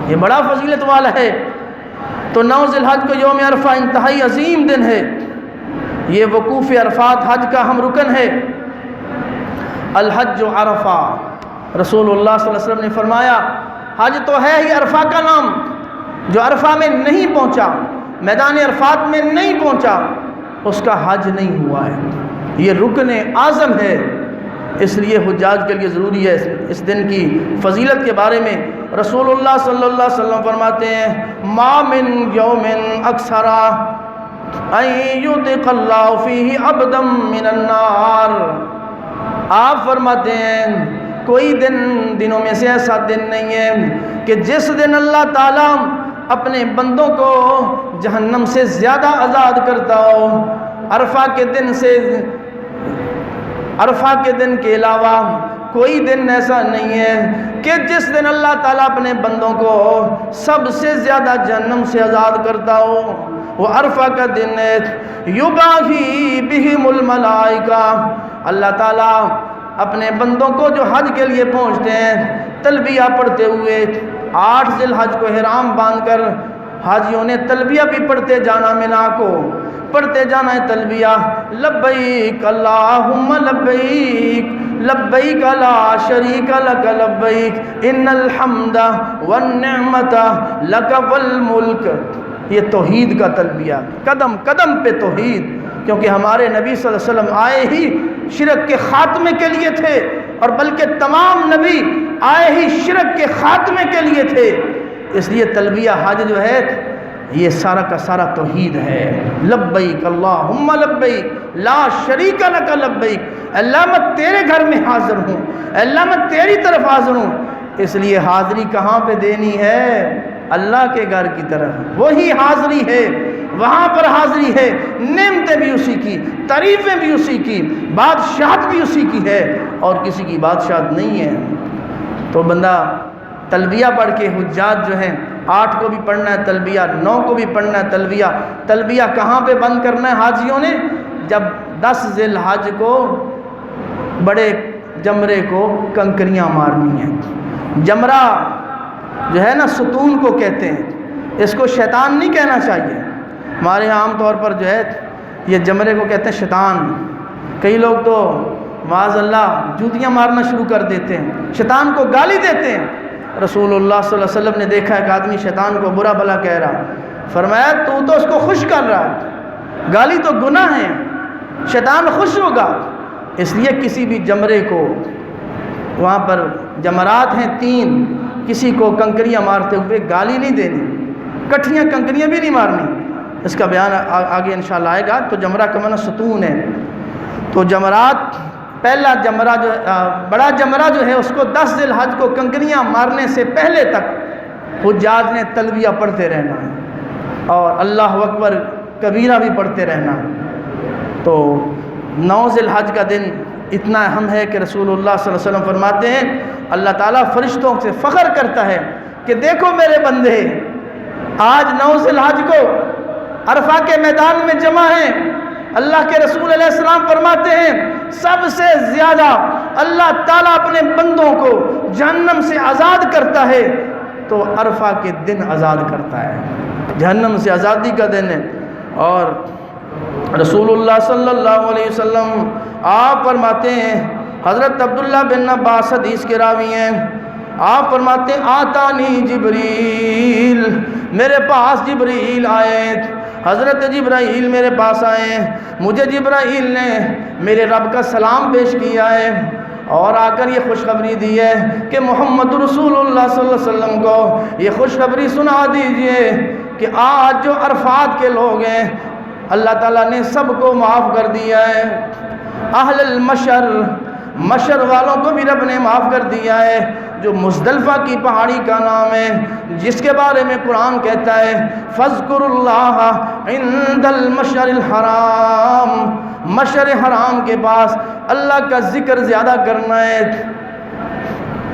یہ بڑا فضیلت والا ہے۔ تو 9 ذی الحج کو یوم عرفہ انتہائی عظیم دن ہے۔ یہ وقوف عرفات حج کا اہم رکن ہے۔ الحج عرفہ، رسول اللہ صلی اللہ علیہ وسلم نے فرمایا حج تو ہے ہی عرفہ کا نام، جو عرفہ میں نہیں پہنچا، میدان عرفات میں نہیں پہنچا، اس کا حج نہیں ہوا ہے۔ یہ رکن اعظم ہے، اس لیے حجاج کے لیے ضروری ہے اس دن کی فضیلت کے بارے میں رسول اللہ صلی اللہ علیہ وسلم فرماتے ہیں ما من یوم اکثر ان یطق اللہ فیہ عبدا من النار۔ آپ فرماتے ہیں کوئی دنوں میں سے ایسا دن نہیں ہے کہ جس دن اللہ تعالیٰ اپنے بندوں کو جہنم سے زیادہ آزاد کرتا ہو۔ عرفہ کے دن کے علاوہ کوئی دن ایسا نہیں ہے کہ جس دن اللہ تعالیٰ اپنے بندوں کو سب سے زیادہ جہنم سے آزاد کرتا ہو۔ وہ عرفہ کا دن ہے، یباہی بہم الملائکہ، اللہ تعالیٰ اپنے بندوں کو جو حج کے لیے پہنچتے ہیں تلبیہ پڑھتے ہوئے، 8 ذی الحج کو احرام باندھ کر حاجیوں نے تلبیہ بھی پڑھتے جانا، منا کو پڑھتے جانا ہے تلبیہ، لبیک اللہم لبیک لبیک لا شریک لک لبیک ان الحمد والنعمت لک والملک۔ یہ توحید کا تلبیہ، قدم قدم پہ توحید، کیونکہ ہمارے نبی صلی اللہ علیہ وسلم آئے ہی شرک کے خاتمے کے لیے تھے، اور بلکہ تمام نبی آئے ہی شرک کے خاتمے کے لیے تھے۔ اس لیے تلبیہ حج جو ہے یہ سارا کا سارا توحید ہے۔ لبیک اللہم لبیک لا شریک لک لبیک، اللہ میں تیرے گھر میں حاضر ہوں، اللہ میں تیری طرف حاضر ہوں۔ اس لیے حاضری کہاں پہ دینی ہے؟ اللہ کے گھر کی طرف، وہی حاضری ہے، وہاں پر حاضری ہے، نعمتیں بھی اسی کی، تعریفیں بھی اسی کی، بادشاہت بھی اسی کی ہے، اور کسی کی بادشاہت نہیں ہے۔ تو بندہ تلبیہ پڑھ کے، حجاج جو ہیں 8 کو بھی پڑھنا ہے تلبیہ، 9 کو بھی پڑھنا ہے تلبیہ۔ تلبیہ کہاں پہ بند کرنا ہے حاجیوں نے؟ جب 10 ذی الحج کو بڑے جمرے کو کنکریاں مارنی ہیں۔ جمرہ جو ہے نا ستون کو کہتے ہیں، اس کو شیطان نہیں کہنا چاہیے۔ ہمارے یہاں عام طور پر جو ہے یہ جمرے کو کہتے ہیں شیطان۔ کئی لوگ تو معاذ اللہ جوتیاں مارنا شروع کر دیتے ہیں، شیطان کو گالی دیتے ہیں۔ رسول اللہ صلی اللہ علیہ وسلم نے دیکھا ایک آدمی شیطان کو برا بھلا کہہ رہا، فرمایا تو اس کو خوش کر رہا ہے، گالی تو گناہ ہے، شیطان خوش ہوگا۔ اس لیے کسی بھی جمرے کو، وہاں پر جمرات ہیں 3، کسی کو کنکریاں مارتے ہوئے گالی نہیں دینی، کٹھیاں کنکریاں بھی نہیں مارنی۔ اس کا بیان آگے انشاءاللہ آئے گا۔ تو جمرہ کا معنی ستون ہے۔ تو جمرات، پہلا جمرہ جو بڑا جمرہ جو ہے اس کو 10 ذی الحج کو کنکریاں مارنے سے پہلے تک حجاج نے تلبیہ پڑھتے رہنا ہے، اور اللہ اکبر کبیرہ بھی پڑھتے رہنا ہے۔ تو 9 ذی الحج کا دن اتنا اہم ہے کہ رسول اللہ صلی اللہ علیہ وسلم فرماتے ہیں اللہ تعالیٰ فرشتوں سے فخر کرتا ہے کہ دیکھو میرے بندے آج 9 ذی الحج کو عرفہ کے میدان میں جمع ہیں۔ اللہ کے رسول علیہ السلام فرماتے ہیں سب سے زیادہ اللہ تعالیٰ اپنے بندوں کو جہنم سے آزاد کرتا ہے تو عرفہ کے دن آزاد کرتا ہے، جہنم سے آزادی کا دن ہے۔ اور رسول اللہ صلی اللہ علیہ وسلم آپ فرماتے ہیں، حضرت عبداللہ بن عباس حدیث کے راوی ہیں، آپ فرماتے ہیں آتانی جبریل، میرے پاس جبریل آئے، حضرت جبرائیل میرے پاس آئے، مجھے جبرائیل نے میرے رب کا سلام پیش کیا ہے، اور آ کر یہ خوشخبری دی ہے کہ محمد رسول اللہ صلی اللہ علیہ وسلم کو یہ خوشخبری سنا دیجئے کہ آج جو عرفات کے لوگ ہیں اللہ تعالیٰ نے سب کو معاف کر دیا ہے۔ اہل المشر، مشر والوں کو بھی رب نے معاف کر دیا ہے، جو مزدلفہ کی پہاڑی کا نام ہے، جس کے بارے میں قرآن کہتا ہے فَاذْكُرُوا اللَّهَ عِنْدَ الْمَشْعَرِ الْحَرَامِ، مشعر حرام کے پاس اللہ کا ذکر زیادہ کرنا ہے۔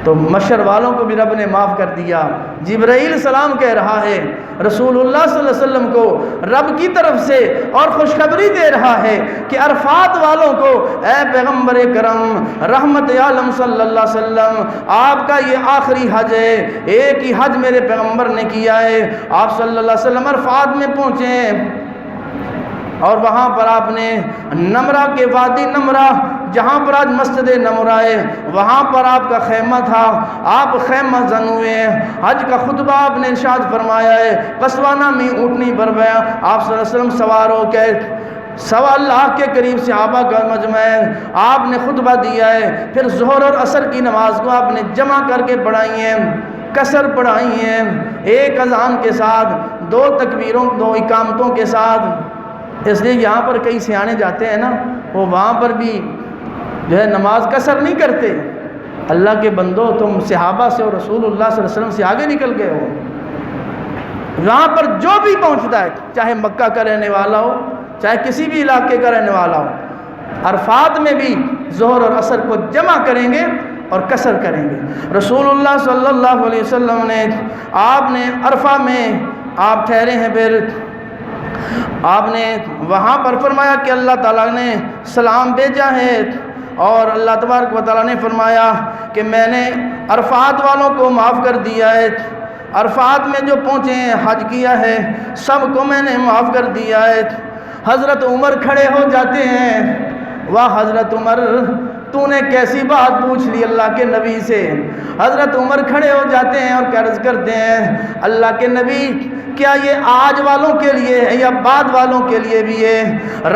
تو مشر والوں کو بھی رب نے معاف کر دیا۔ جبرائیل سلام کہہ رہا ہے رسول اللہ صلی اللہ علیہ وسلم کو رب کی طرف سے اور خوشخبری دے رہا ہے کہ عرفات والوں کو اے پیغمبر کرم رحمت عالم صلی اللہ علیہ وسلم آپ کا یہ آخری حج ہے، ایک ہی حج میرے پیغمبر نے کیا ہے۔ آپ صلی اللہ علیہ وسلم عرفات میں پہنچے اور وہاں پر آپ نے نمرہ کے وادی نمرہ جہاں پر آج مسجد نمرہ ہے وہاں پر آپ کا خیمہ تھا، آپ خیمہ زن ہوئے ہیں۔ حج کا خطبہ آپ نے ارشاد فرمایا ہے قصوانہ میں اونٹنی پر گیا، آپ صلی اللہ علیہ وسلم سوار ہو کے 1.25 کے قریب صحابہ کا مجمع ہے، آپ نے خطبہ دیا ہے۔ پھر ظہر اور عصر کی نماز کو آپ نے جمع کر کے پڑھائی ہیں، قصر پڑھائی ہیں، ایک اذان کے ساتھ، 2 تکبیروں 2 اقامتوں کے ساتھ۔ اس لیے یہاں پر کئی سیانے جاتے ہیں نا، وہ وہاں پر بھی جو ہے نماز قصر نہیں کرتے۔ اللہ کے بندو تم صحابہ سے اور رسول اللہ صلی اللہ علیہ وسلم سے آگے نکل گئے ہو۔ وہاں پر جو بھی پہنچتا ہے چاہے مکہ کا رہنے والا ہو چاہے کسی بھی علاقے کا رہنے والا ہو، عرفات میں بھی ظہر اور عصر کو جمع کریں گے اور قصر کریں گے۔ رسول اللہ صلی اللہ علیہ وسلم نے آپ نے عرفہ میں آپ ٹھہرے ہیں، پھر آپ نے وہاں پر فرمایا کہ اللہ تعالیٰ نے سلام بھیجا ہے اور اللہ تبارک و تعالیٰ نے فرمایا کہ میں نے عرفات والوں کو معاف کر دیا ہے، عرفات میں جو پہنچے ہیں حج کیا ہے سب کو میں نے معاف کر دیا ہے۔ حضرت عمر کھڑے ہو جاتے ہیں، واہ حضرت عمر تو نے کیسی بات پوچھ لی اللہ کے نبی سے۔ حضرت عمر کھڑے ہو جاتے ہیں اور عرض کرتے ہیں اللہ کے نبی کیا یہ آج والوں کے لیے ہے یا بعد والوں کے لیے بھی ہے؟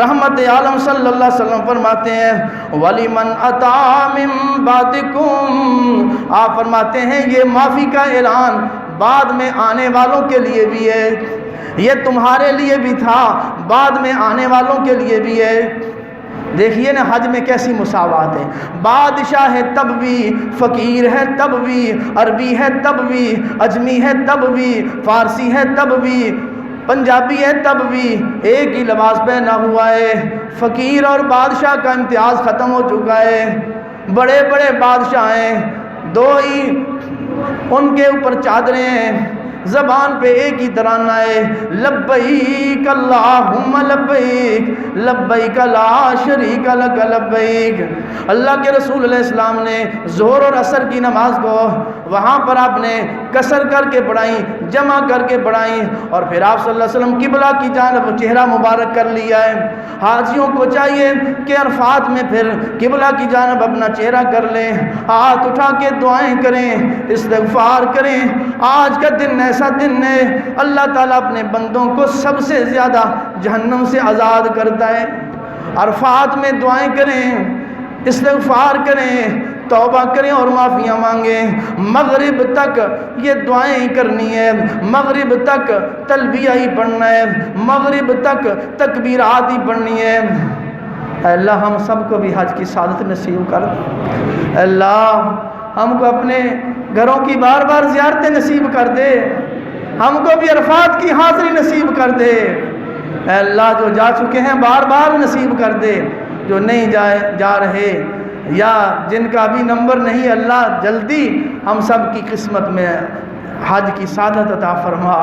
رحمت عالم صلی اللہ علیہ وسلم فرماتے ہیں وَلِمَنْ أَتَىٰ مِن بَعْدِكُمْ، آپ فرماتے ہیں یہ معافی کا اعلان بعد میں آنے والوں کے لیے بھی ہے، یہ تمہارے لیے بھی تھا بعد میں آنے والوں کے لیے بھی ہے۔ دیکھیے نا حج میں کیسی مساوات ہے، بادشاہ ہے تب بھی، فقیر ہے تب بھی، عربی ہے تب بھی، اجمی ہے تب بھی، فارسی ہے تب بھی، پنجابی ہے تب بھی، ایک ہی لباس پہنا ہوا ہے۔ فقیر اور بادشاہ کا امتیاز ختم ہو چکا ہے، بڑے بڑے بادشاہ ہیں 2 ہی ان کے اوپر چادریں ہیں، زبان پہ ایک ہی ترانہ ہے لبیک اللہم لبیک لبیک لا شریک لک لبیک۔ اللہ کے رسول علیہ السلام نے ظہر اور عصر کی نماز کو وہاں پر آپ نے قصر کر کے پڑھائی، جمع کر کے پڑھائی، اور پھر آپ صلی اللہ علیہ وسلم قبلہ کی جانب چہرہ مبارک کر لیا ہے۔ حاجیوں کو چاہیے کہ عرفات میں پھر قبلہ کی جانب اپنا چہرہ کر لیں، ہاتھ اٹھا کے دعائیں کریں، استغفار کریں۔ آج کا دن ایسا دن ہے اللہ تعالیٰ اپنے بندوں کو سب سے زیادہ جہنم سے آزاد کرتا ہے۔ عرفات میں دعائیں کریں، استغفار کریں، توبہ کریں اور معافیاں مانگیں۔ مغرب تک یہ دعائیں ہی کرنی ہے، مغرب تک تلبیہ ہی پڑھنا ہے، مغرب تک تکبیرات ہی پڑھنی ہے۔ اے اللہ ہم سب کو بھی حج کی سعادت نصیب کر دے۔ اے اللہ ہم کو اپنے گھروں کی بار بار زیارتیں نصیب کر دے، ہم کو بھی عرفات کی حاضری نصیب کر دے۔ اے اللہ جو جا چکے ہیں بار بار نصیب کر دے، جو نہیں جا رہے یا جن کا بھی نمبر نہیں، اللہ جلدی ہم سب کی قسمت میں حج کی سعادت عطا فرما۔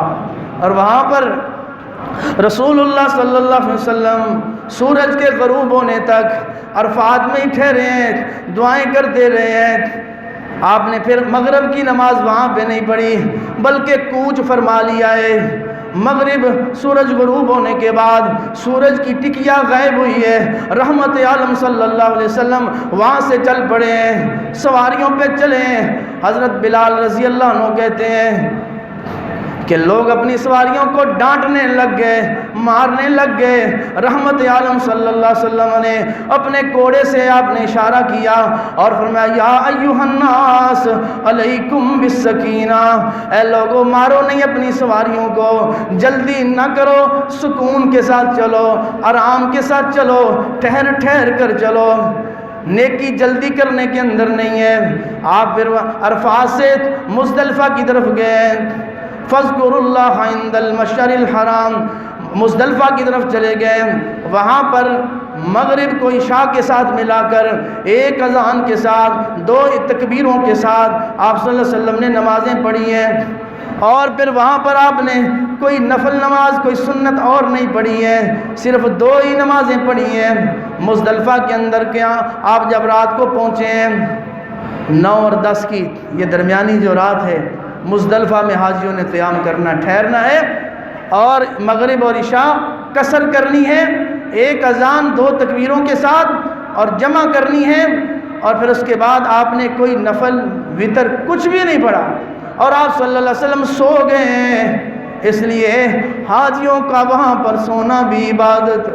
اور وہاں پر رسول اللہ صلی اللہ علیہ وسلم سورج کے غروب ہونے تک عرفات میں ہی ٹھہرے ہیں، دعائیں کرتے رہے ہیں۔ آپ نے پھر مغرب کی نماز وہاں پہ نہیں پڑھی بلکہ کوچ فرما لیا ہے۔ مغرب سورج غروب ہونے کے بعد سورج کی ٹکیا غائب ہوئی ہے، رحمت عالم صلی اللہ علیہ وسلم وہاں سے چل پڑے ہیں، سواریوں پہ چلے ہیں۔ حضرت بلال رضی اللہ عنہ کہتے ہیں کہ لوگ اپنی سواریوں کو ڈانٹنے لگ گئے، مارنے لگ گئے۔ رحمت عالم صلی اللہ علیہ وسلم نے اپنے کوڑے سے آپ نے اشارہ کیا اور فرمایا یا ایھا الناس علیکم بالسکینہ، اے لوگو مارو نہیں اپنی سواریوں کو، جلدی نہ کرو، سکون کے ساتھ چلو، آرام کے ساتھ چلو، ٹھہر ٹھہر کر چلو۔ نیکی جلدی کرنے کے اندر نہیں ہے۔ آپ پھر عرفات سے مزدلفہ کی طرف گئے، فَاذْكُرُوا اللَّهَ عِنْدَ الْمَشْعَرِ الْحَرَامِ، مزدلفہ کی طرف چلے گئے۔ وہاں پر مغرب کو عشاء کے ساتھ ملا کر ایک اذان کے ساتھ 2 تکبیروں کے ساتھ آپ صلی اللہ علیہ وسلم نے نمازیں پڑھی ہیں، اور پھر وہاں پر آپ نے کوئی نفل نماز، کوئی سنت اور نہیں پڑھی ہے، صرف 2 ہی نمازیں پڑھی ہیں مزدلفہ کے اندر۔ کیا آپ جب رات کو پہنچے ہیں 9 اور 10 کی، یہ درمیانی جو رات ہے مزدلفہ میں حاجیوں نے قیام کرنا، ٹھہرنا ہے، اور مغرب اور عشاء قصر کرنی ہے، ایک اذان 2 تکبیروں کے ساتھ اور جمع کرنی ہے، اور پھر اس کے بعد آپ نے کوئی نفل وتر کچھ بھی نہیں پڑھا، اور آپ صلی اللہ علیہ وسلم سو گئے ہیں۔ اس لیے حاجیوں کا وہاں پر سونا بھی عبادت،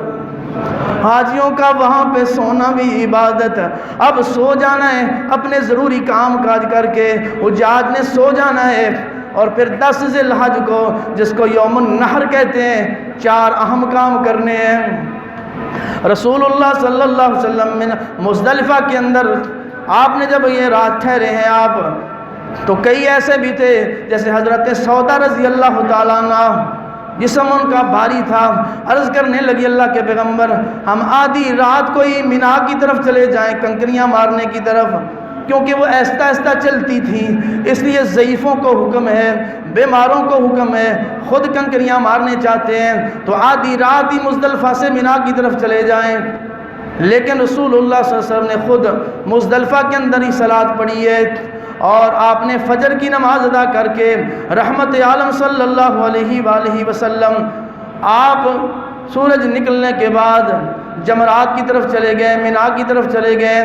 حاجیوں کا وہاں پہ سونا بھی عبادت۔ اب سو جانا ہے اپنے ضروری کام کاج کر کے، حجاج نے سو جانا ہے، اور پھر 10 ذی الحج کو، جس کو یوم النحر کہتے ہیں، 4 اہم کام کرنے ہیں۔ رسول اللہ صلی اللہ علیہ وسلم مزدلفہ کے اندر آپ نے جب یہ رات ٹھہرے ہیں آپ، تو کئی ایسے بھی تھے جیسے حضرت سودا رضی اللہ تعالیٰ عنہ، جسم ان کا بھاری تھا، عرض کرنے لگی اللہ کے پیغمبر ہم آدھی رات کو ہی مینا کی طرف چلے جائیں، کنکریاں مارنے کی طرف، کیونکہ وہ آہستہ آہستہ چلتی تھی، اس لیے ضعیفوں کو حکم ہے، بیماروں کو حکم ہے، خود کنکریاں مارنے چاہتے ہیں تو آدھی رات ہی مزدلفہ سے مینا کی طرف چلے جائیں۔ لیکن رسول اللہ صلی اللہ علیہ وسلم نے خود مزدلفہ کے اندر ہی صلاۃ پڑھی ہے، اور آپ نے فجر کی نماز ادا کر کے رحمت عالم صلی اللہ علیہ وآلہ وسلم آپ سورج نکلنے کے بعد جمرات کی طرف چلے گئے، مینا کی طرف چلے گئے۔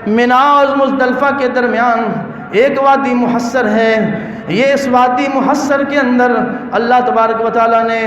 مینا اور مزدلفہ کے درمیان ایک وادی محصر ہے، یہ اس وادی محصر کے اندر اللہ تبارک و تعالیٰ نے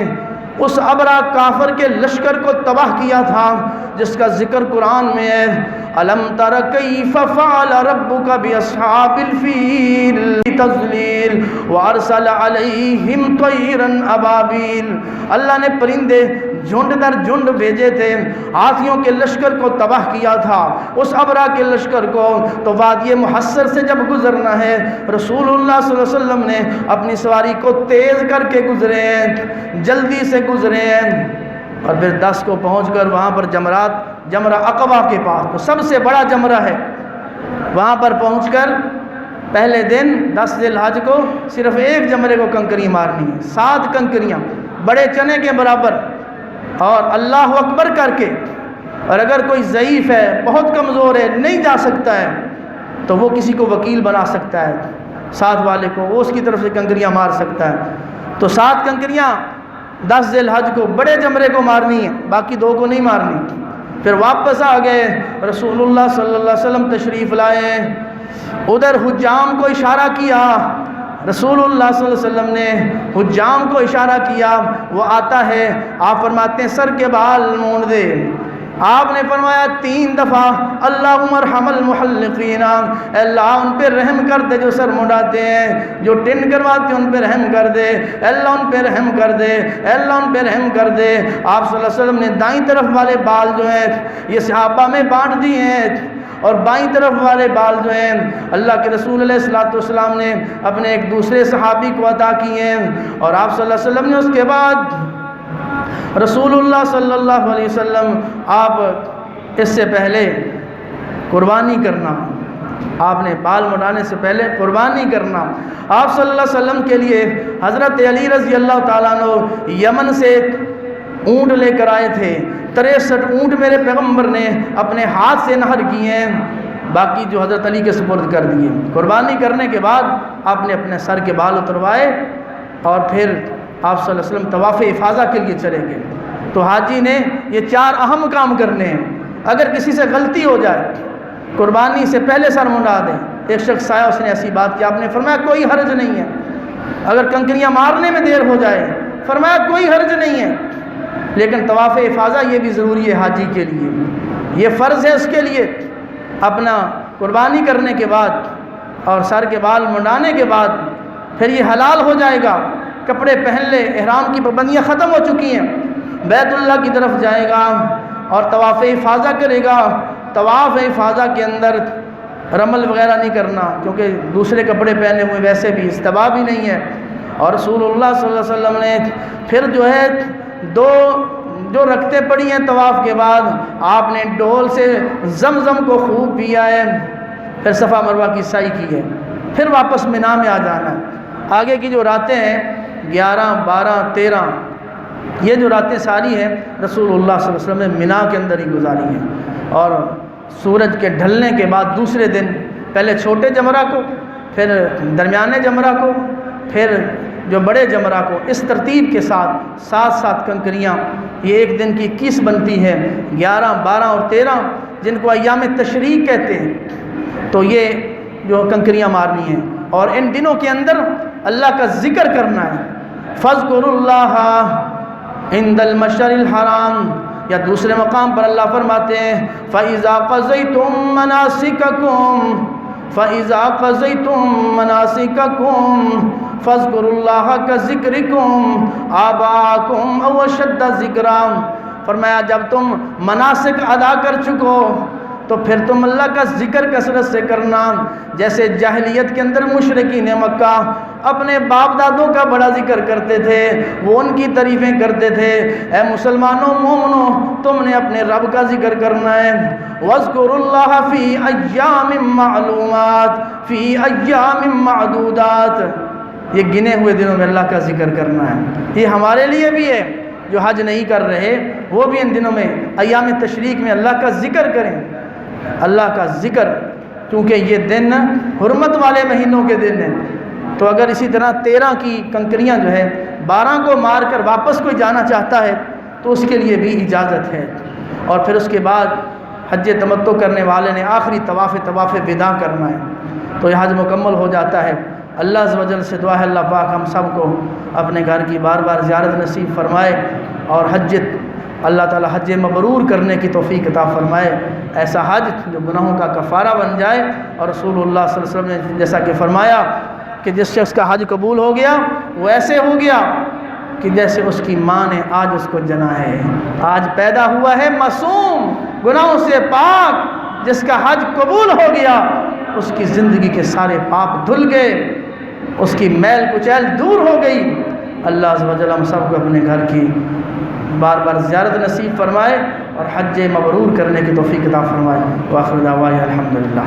اس ابرا کافر کے لشکر کو تباہ کیا تھا، جس کا ذکر قرآن میں ہے، الم تر کیف فعل ربک باصحاب الفیل تضلیل وارسل علیہم طیرا ابابیل۔ اللہ نے پرندے جھنڈ در جھنڈ بھیجے تھے، ہاتھیوں کے لشکر کو تباہ کیا تھا، اس ابرا کے لشکر کو۔ تو وادی محصر سے جب گزرنا ہے، رسول اللہ صلی اللہ علیہ وسلم نے اپنی سواری کو تیز کر کے گزرے ہیں، جلدی سے گزرے ہیں، اور پھر 10 کو پہنچ کر وہاں پر جمرہ عقبہ کے پاس، تو سب سے بڑا جمرہ ہے، وہاں پر پہنچ کر پہلے دن 10 ذی الحج کو صرف ایک جمرے کو کنکری مارنی ہے، 7 کنکریاں بڑے چنے کے برابر، اور اللہ اکبر کر کے۔ اور اگر کوئی ضعیف ہے، بہت کمزور ہے، نہیں جا سکتا ہے، تو وہ کسی کو وکیل بنا سکتا ہے، ساتھ والے کو، وہ اس کی طرف سے کنکریاں مار سکتا ہے۔ تو 7 کنکریاں 10 ذی الحج کو بڑے جمرے کو مارنی ہے، باقی 2 کو نہیں مارنی۔ پھر واپس آ گئے، رسول اللہ صلی اللہ علیہ وسلم تشریف لائے، ادھر حجام کو اشارہ کیا، رسول اللہ صلی اللہ علیہ وسلم نے حجام کو اشارہ کیا، وہ آتا ہے، آپ فرماتے ہیں سر کے بال مونڈ دے۔ آپ نے فرمایا 3 دفعہ اللہم ارحم المحلقین، اے اللہ ان پہ رحم کر دے جو سر منڈاتے ہیں، جو ٹن کرواتے ہیں ان پہ رحم کر دے، اے اللہ ان پہ رحم کر دے، اے اللہ ان پہ رحم کر دے۔ آپ صلی اللہ علیہ وسلم نے دائیں طرف والے بال جو ہیں یہ صحابہ میں بانٹ دیے ہیں، اور بائیں طرف والے بال جو ہیں اللہ کے رسول علیہ الصلوۃ والسلام نے اپنے ایک دوسرے صحابی کو عطا کیے ہیں۔ اور آپ صلی اللہ علیہ وسلم نے اس کے بعد رسول اللہ صلی اللہ علیہ وسلم آپ اس سے پہلے قربانی کرنا، آپ نے بال مڈانے سے پہلے قربانی کرنا، آپ صلی اللہ علیہ وسلم کے لیے حضرت علی رضی اللہ تعالیٰ عنہ یمن سے اونٹ لے کر آئے تھے، 63 اونٹ میرے پیغمبر نے اپنے ہاتھ سے نہر کیے ہیں، باقی جو حضرت علی کے سپرد کر دیے۔ قربانی کرنے کے بعد آپ نے اپنے سر کے بال اتروائے، اور پھر آپ صلی اللہ علیہ وسلم طواف افاضہ کے لیے چلے گئے۔ تو حاجی نے یہ 4 اہم کام کرنے ہیں۔ اگر کسی سے غلطی ہو جائے، قربانی سے پہلے سر منڈا دیں۔ ایک شخص آیا، اس نے ایسی بات کی، آپ نے فرمایا کوئی حرج نہیں ہے۔ اگر کنکریاں مارنے میں دیر ہو جائے، فرمایا کوئی حرج نہیں ہے، لیکن طواف افاضہ یہ بھی ضروری ہے حاجی کے لیے، یہ فرض ہے اس کے لیے۔ اپنا قربانی کرنے کے بعد اور سر کے بال منڈانے کے بعد پھر یہ حلال ہو جائے گا، کپڑے پہن لے، احرام کی پابندیاں ختم ہو چکی ہیں، بیت اللہ کی طرف جائے گا اور طواف افاضہ کرے گا۔ طواف افاضہ کے اندر رمل وغیرہ نہیں کرنا، کیونکہ دوسرے کپڑے پہنے ہوئے ویسے بھی استباح بھی نہیں ہے۔ اور رسول اللہ صلی اللہ علیہ وسلم نے پھر جو ہے 2 جو رکھتے پڑی ہیں طواف کے بعد، آپ نے ڈول سے زمزم کو خوب پیا ہے، پھر صفا مروہ کی سعی کی ہے، پھر واپس مینا میں آ جانا ہے۔ آگے کی جو راتیں ہیں 11، 12، 13، یہ جو راتیں ساری ہیں رسول اللہ صلی اللہ علیہ وسلم نے مینا کے اندر ہی گزاری ہیں۔ اور سورج کے ڈھلنے کے بعد دوسرے دن پہلے چھوٹے جمرہ کو، پھر درمیانے جمرہ کو، پھر جو بڑے جمرہ کو، اس ترتیب کے ساتھ 7 کنکریاں، یہ ایک دن کی 21 بنتی ہے، 11، 12 اور 13 جن کو ایام تشریق کہتے ہیں، تو یہ جو کنکریاں مارنی ہیں، اور ان دنوں کے اندر اللہ کا ذکر کرنا ہے۔ فَاذْكُرُوا اللَّهَ عِنْدَ الْمَشْعَرِ الْحَرَامِ، یا دوسرے مقام پر اللہ فرماتے ہیں فَإِذَا قَضَيْتُم مَّنَاسِكَكُمْ فَاذْكُرُوا اللَّهَ كَذِكْرِكُمْ آبَاءَكُمْ أَوْ أَشَدَّ ذِكْرًا۔ فرمایا جب تم مناسک ادا کر چکو تو پھر تم اللہ کا ذکر کثرت سے کرنا، جیسے جاہلیت کے اندر مشرکین مکہ اپنے باپ دادوں کا بڑا ذکر کرتے تھے، وہ ان کی تعریفیں کرتے تھے۔ اے مسلمانوں مومنوں، تم نے اپنے رب کا ذکر کرنا ہے۔ وَاذْكُرُوا اللَّهَ فِي أَيَّامٍ مَّعْلُومَاتٍ فِي أَيَّامٍ مَّعْدُودَاتٍ، یہ گنے ہوئے دنوں میں اللہ کا ذکر کرنا ہے۔ یہ ہمارے لیے بھی ہے، جو حج نہیں کر رہے وہ بھی ان دنوں میں ایام تشریق میں اللہ کا ذکر کریں، اللہ کا ذکر، کیونکہ یہ دن حرمت والے مہینوں کے دن ہیں۔ تو اگر اسی طرح 13 کی کنکریاں جو ہے 12 کو مار کر واپس کوئی جانا چاہتا ہے تو اس کے لیے بھی اجازت ہے۔ اور پھر اس کے بعد حج تمتع کرنے والے نے آخری طواف وداع کرنا ہے، تو یہ حج مکمل ہو جاتا ہے۔ اللہ عز و جل سے دعا ہے اللہ پاک ہم سب کو اپنے گھر کی بار بار زیارت نصیب فرمائے، اور اللہ تعالی حج مبرور کرنے کی توفیق عطا فرمائے، ایسا حج جو گناہوں کا کفارہ بن جائے۔ اور رسول اللہ صلی اللہ علیہ وسلم نے جیسا کہ فرمایا کہ جس شخص کا حج قبول ہو گیا وہ ایسے ہو گیا کہ جیسے اس کی ماں نے آج اس کو جنا ہے، آج پیدا ہوا ہے معصوم گناہوں سے پاک۔ جس کا حج قبول ہو گیا اس کی زندگی کے سارے پاپ دھل گئے، اس کی میل کچیل دور ہو گئی۔ اللہ عز و جل ہم سب کو اپنے گھر کی بار بار زیارت نصیب فرمائے اور حج مبرور کرنے کی توفیق عطا فرمائے۔ وآخر دعوانا الحمدللہ۔